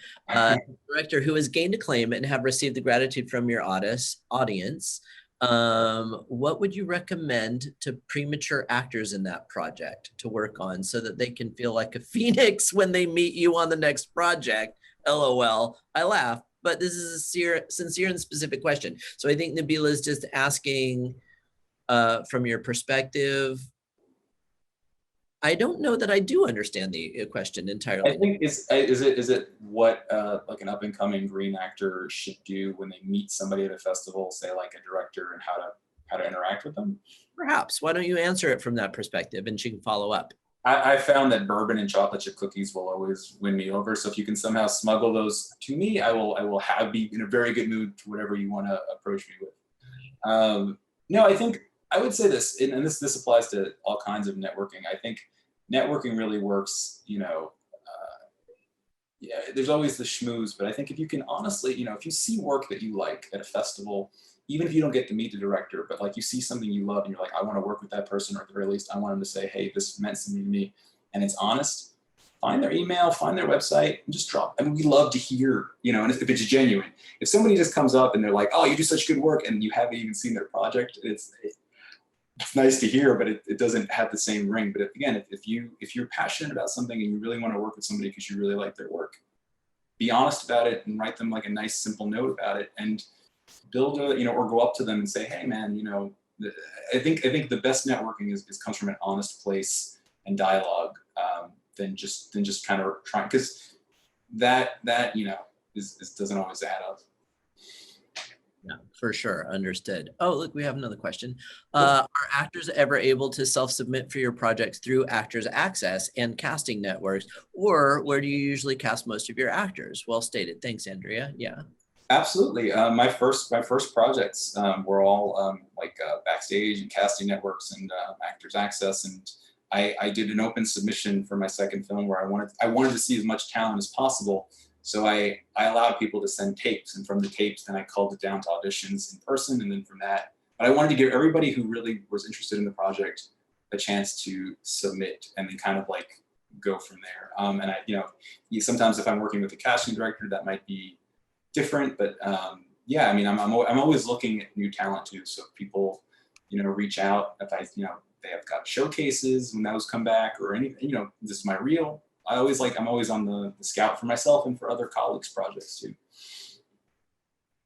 director who has gained acclaim and have received the gratitude from your audience, what would you recommend to premature actors in that project to work on so that they can feel like a phoenix when they meet you on the next project? LOL, I laugh, but this is a sincere and specific question. So I think Nabila is just asking from your perspective. I don't know that I do understand the question entirely. I think is it what like an up and coming green actor should do when they meet somebody at a festival, say like a director, and how to interact with them? Perhaps. Why don't you answer it from that perspective, and she can follow up. I found that bourbon and chocolate chip cookies will always win me over. So if you can somehow smuggle those to me, I will be in a very good mood for whatever you want to approach me with. No, I think I would say this, and this applies to all kinds of networking. I think networking really works, you know, yeah, there's always the schmooze, but I think if you can honestly, you know, if you see work that you like at a festival, even if you don't get to meet the director, but like you see something you love and you're like, I want to work with that person, or at the very least, I want them to say, hey, this meant something to me, and it's honest, find their email, find their website, and just drop. I mean, we love to hear, you know, and if it's genuine. If somebody just comes up and they're like, oh, you do such good work, and you haven't even seen their project, it's nice to hear, but it doesn't have the same ring. But again, if you're passionate about something and you really want to work with somebody because you really like their work, be honest about it and write them like a nice, simple note about it, and build a, you know, or go up to them and say, hey man, you know, I think the best networking is comes from an honest place and dialogue, than just kind of trying, because that you know is doesn't always add up. Yeah, for sure. Understood. Oh, look, we have another question. Are actors ever able to self-submit for your projects through Actors Access and casting networks, or where do you usually cast most of your actors? Well stated. Thanks, Andrea. Yeah. Absolutely. My first projects were all Backstage and casting networks and Actors Access, and I did an open submission for my second film where I wanted to see as much talent as possible. So I allowed people to send tapes, and from the tapes, then I called it down to auditions in person, and then from that. But I wanted to give everybody who really was interested in the project a chance to submit and then kind of like go from there. And I, sometimes if I'm working with a casting director, that might be different, but yeah, I mean, I'm always looking at new talent too. So if people, reach out, if they have got showcases when those come back or anything, this is my reel. I'm always on the scout for myself and for other colleagues' projects too.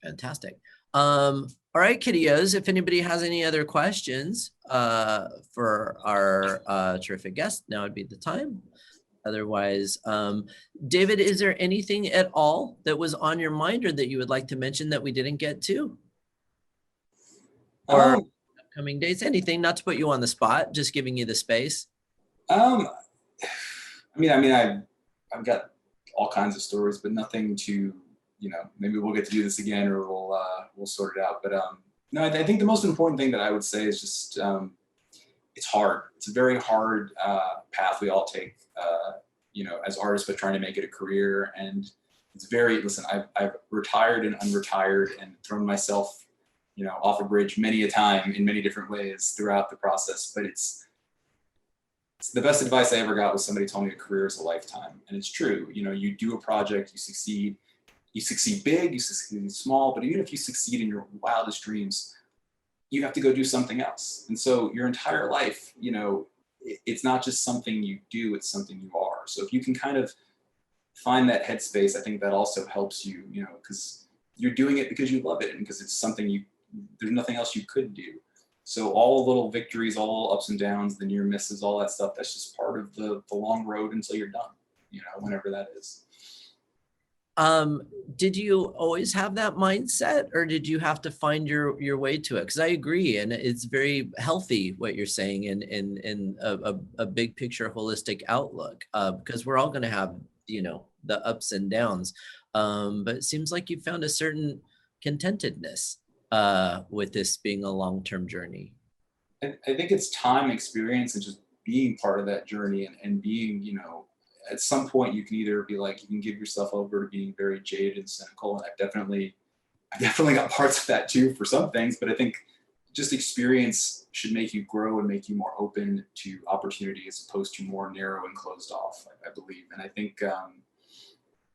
Fantastic. All right, kiddios, if anybody has any other questions for our terrific guest, now would be the time. Otherwise, David, is there anything at all that was on your mind or that you would like to mention that we didn't get to? Or upcoming dates, anything, not to put you on the spot, just giving you the space. I mean, I've got all kinds of stories, but nothing to, maybe we'll get to do this again or we'll sort it out. But no, I think the most important thing that I would say is just, it's hard. It's a very hard path we all take, as artists, but trying to make it a career. And it's listen, I've retired and unretired and thrown myself, off a bridge many a time in many different ways throughout the process. But it's the best advice I ever got was somebody told me a career is a lifetime. And it's true. You do a project, you succeed big, you succeed small, but even if you succeed in your wildest dreams, you have to go do something else. And so your entire life, it's not just something you do, it's something you are. So if you can kind of find that headspace, I think that also helps you, because you're doing it because you love it and because it's something there's nothing else you could do. So all the little victories, all the ups and downs, the near misses, all that stuff, that's just part of the long road until you're done, whenever that is. Did you always have that mindset or did you have to find your way to it? Because I agree, and it's very healthy what you're saying in a big picture holistic outlook, because we're all going to have, the ups and downs. But it seems like you found a certain contentedness with this being a long-term journey. I think it's time, experience, and just being part of that journey and being, at some point you can either be like, you can give yourself over to being very jaded and cynical. And I definitely got parts of that too for some things, but I think just experience should make you grow and make you more open to opportunity as opposed to more narrow and closed off, I believe. And I think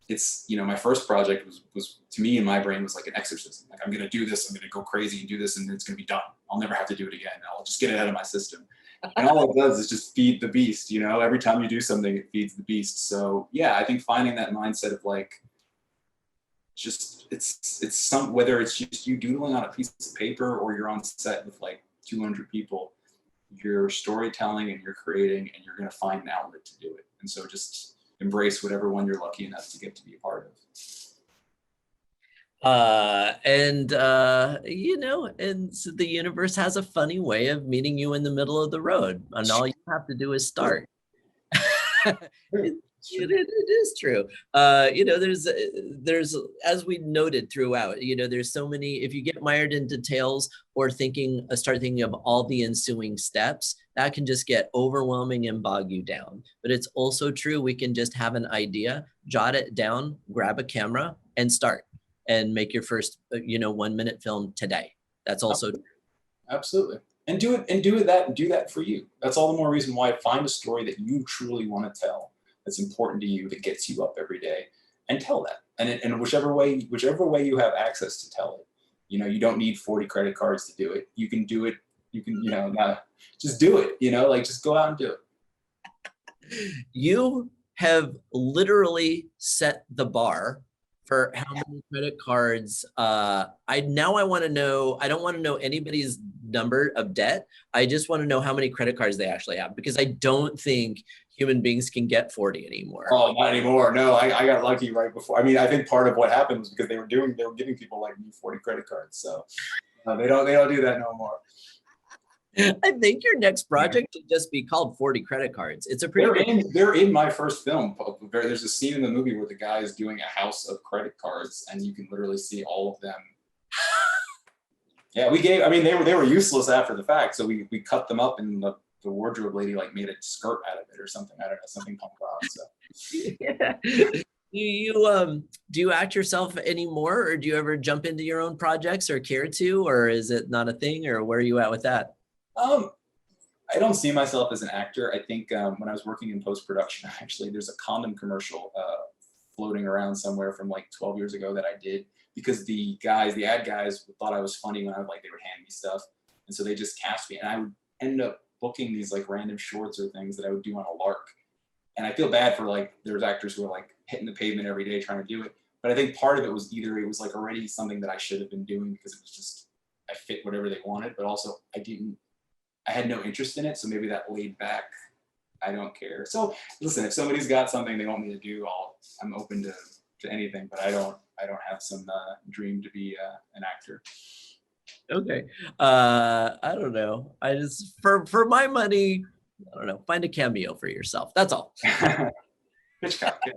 it's, my first project was to me in my brain was like an exorcism. Like, I'm going to do this, I'm going to go crazy and do this, and it's going to be done. I'll never have to do it again. I'll just get it out of my system. And all it does is just feed the beast, every time you do something, it feeds the beast. So yeah, I think finding that mindset of like, just whether it's just you doodling on a piece of paper or you're on set with like 200 people, you're storytelling and you're creating and you're going to find an outlet to do it. And so just embrace whatever one you're lucky enough to get to be a part of. And so the universe has a funny way of meeting you in the middle of the road, and all you have to do is start. It is true. There's, as we noted throughout, there's so many, if you get mired in details or start thinking of all the ensuing steps, that can just get overwhelming and bog you down. But it's also true, we can just have an idea, jot it down, grab a camera and start and make your first, 1-minute film today. That's also true. Absolutely. And do that for you. That's all the more reason why find a story that you truly want to tell, that's important to you, that gets you up every day, and tell that. And whichever way you have access to tell it. You don't need 40 credit cards to do it. You can do it. You can, just do it, just go out and do it. You have literally set the bar for how many credit cards. I want to know, I don't want to know anybody's number of debt. I just want to know how many credit cards they actually have, because I don't think human beings can get 40 anymore. Oh, not anymore. No, I got lucky right before. I mean, I think part of what happened was because they were giving people like me 40 credit cards. So they don't do that no more. I think your next project should just be called 40 credit cards. It's a pretty they're in my first film. There's a scene in the movie where the guy is doing a house of credit cards, and you can literally see all of them. Yeah, they were useless after the fact, so we cut them up, and the wardrobe lady like made a skirt out of it or something. I don't know, something punk rock. So. Yeah. Do you act yourself anymore, or do you ever jump into your own projects or care to, or is it not a thing, or where are you at with that? I don't see myself as an actor. I think when I was working in post-production, actually, there's a condom commercial floating around somewhere from like 12 years ago that I did because the ad guys thought I was funny when they would hand me stuff. And so they just cast me and I would end up booking these like random shorts or things that I would do on a lark. And I feel bad for like, there's actors who are like hitting the pavement every day trying to do it. But I think part of it was either it was like already something that I should have been doing because it was just, I fit whatever they wanted, but also I had no interest in it. So maybe that laid back, I don't care. So listen, if somebody's got something they want me to do, I'm open to anything, but I don't have some dream to be an actor. Okay. I don't know. I just, for my money, I don't know, find a cameo for yourself. That's all. Hitchcock, yeah.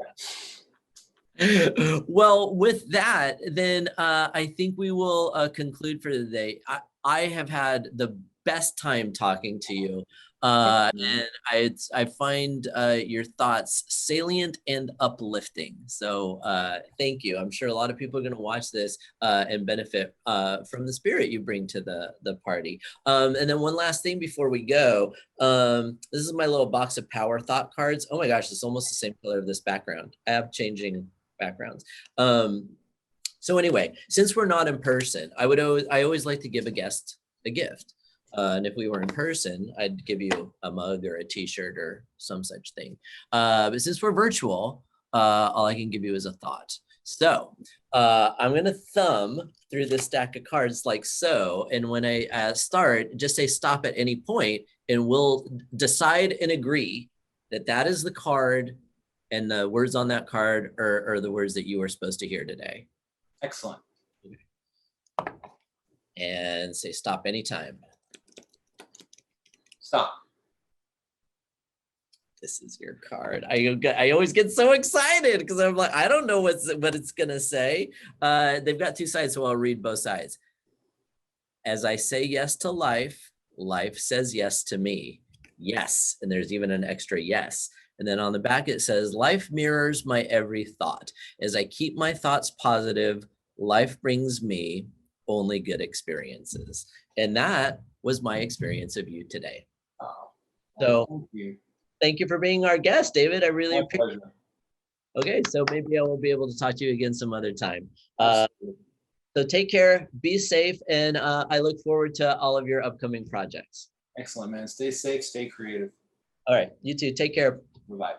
Well, with that, then I think we will conclude for the day. I have had the best time talking to you. And I find your thoughts salient and uplifting. So thank you. I'm sure a lot of people are going to watch this and benefit from the spirit you bring to the party. And then one last thing before we go. This is my little box of power thought cards. Oh my gosh, it's almost the same color of this background. I have changing backgrounds. So anyway, since we're not in person, I always like to give a guest a gift. And if we were in person, I'd give you a mug or a t-shirt or some such thing. But since we're virtual, all I can give you is a thought. So I'm gonna thumb through this stack of cards like so. And when I start, just say stop at any point and we'll decide and agree that that is the card and the words on that card are the words that you were supposed to hear today. Excellent. And say stop anytime. Stop. This is your card. I always get so excited because I'm like, I don't know what it's gonna say. They've got two sides, so I'll read both sides. As I say yes to life, life says yes to me. Yes, and there's even an extra yes. And then on the back it says, life mirrors my every thought. As I keep my thoughts positive, life brings me only good experiences. And that was my experience of you today. So thank you for being our guest, David. I really appreciate it. Okay, so maybe I will be able to talk to you again some other time. So take care, be safe, and I look forward to all of your upcoming projects. Excellent, man. Stay safe, stay creative. All right, you too. Take care. Bye-bye.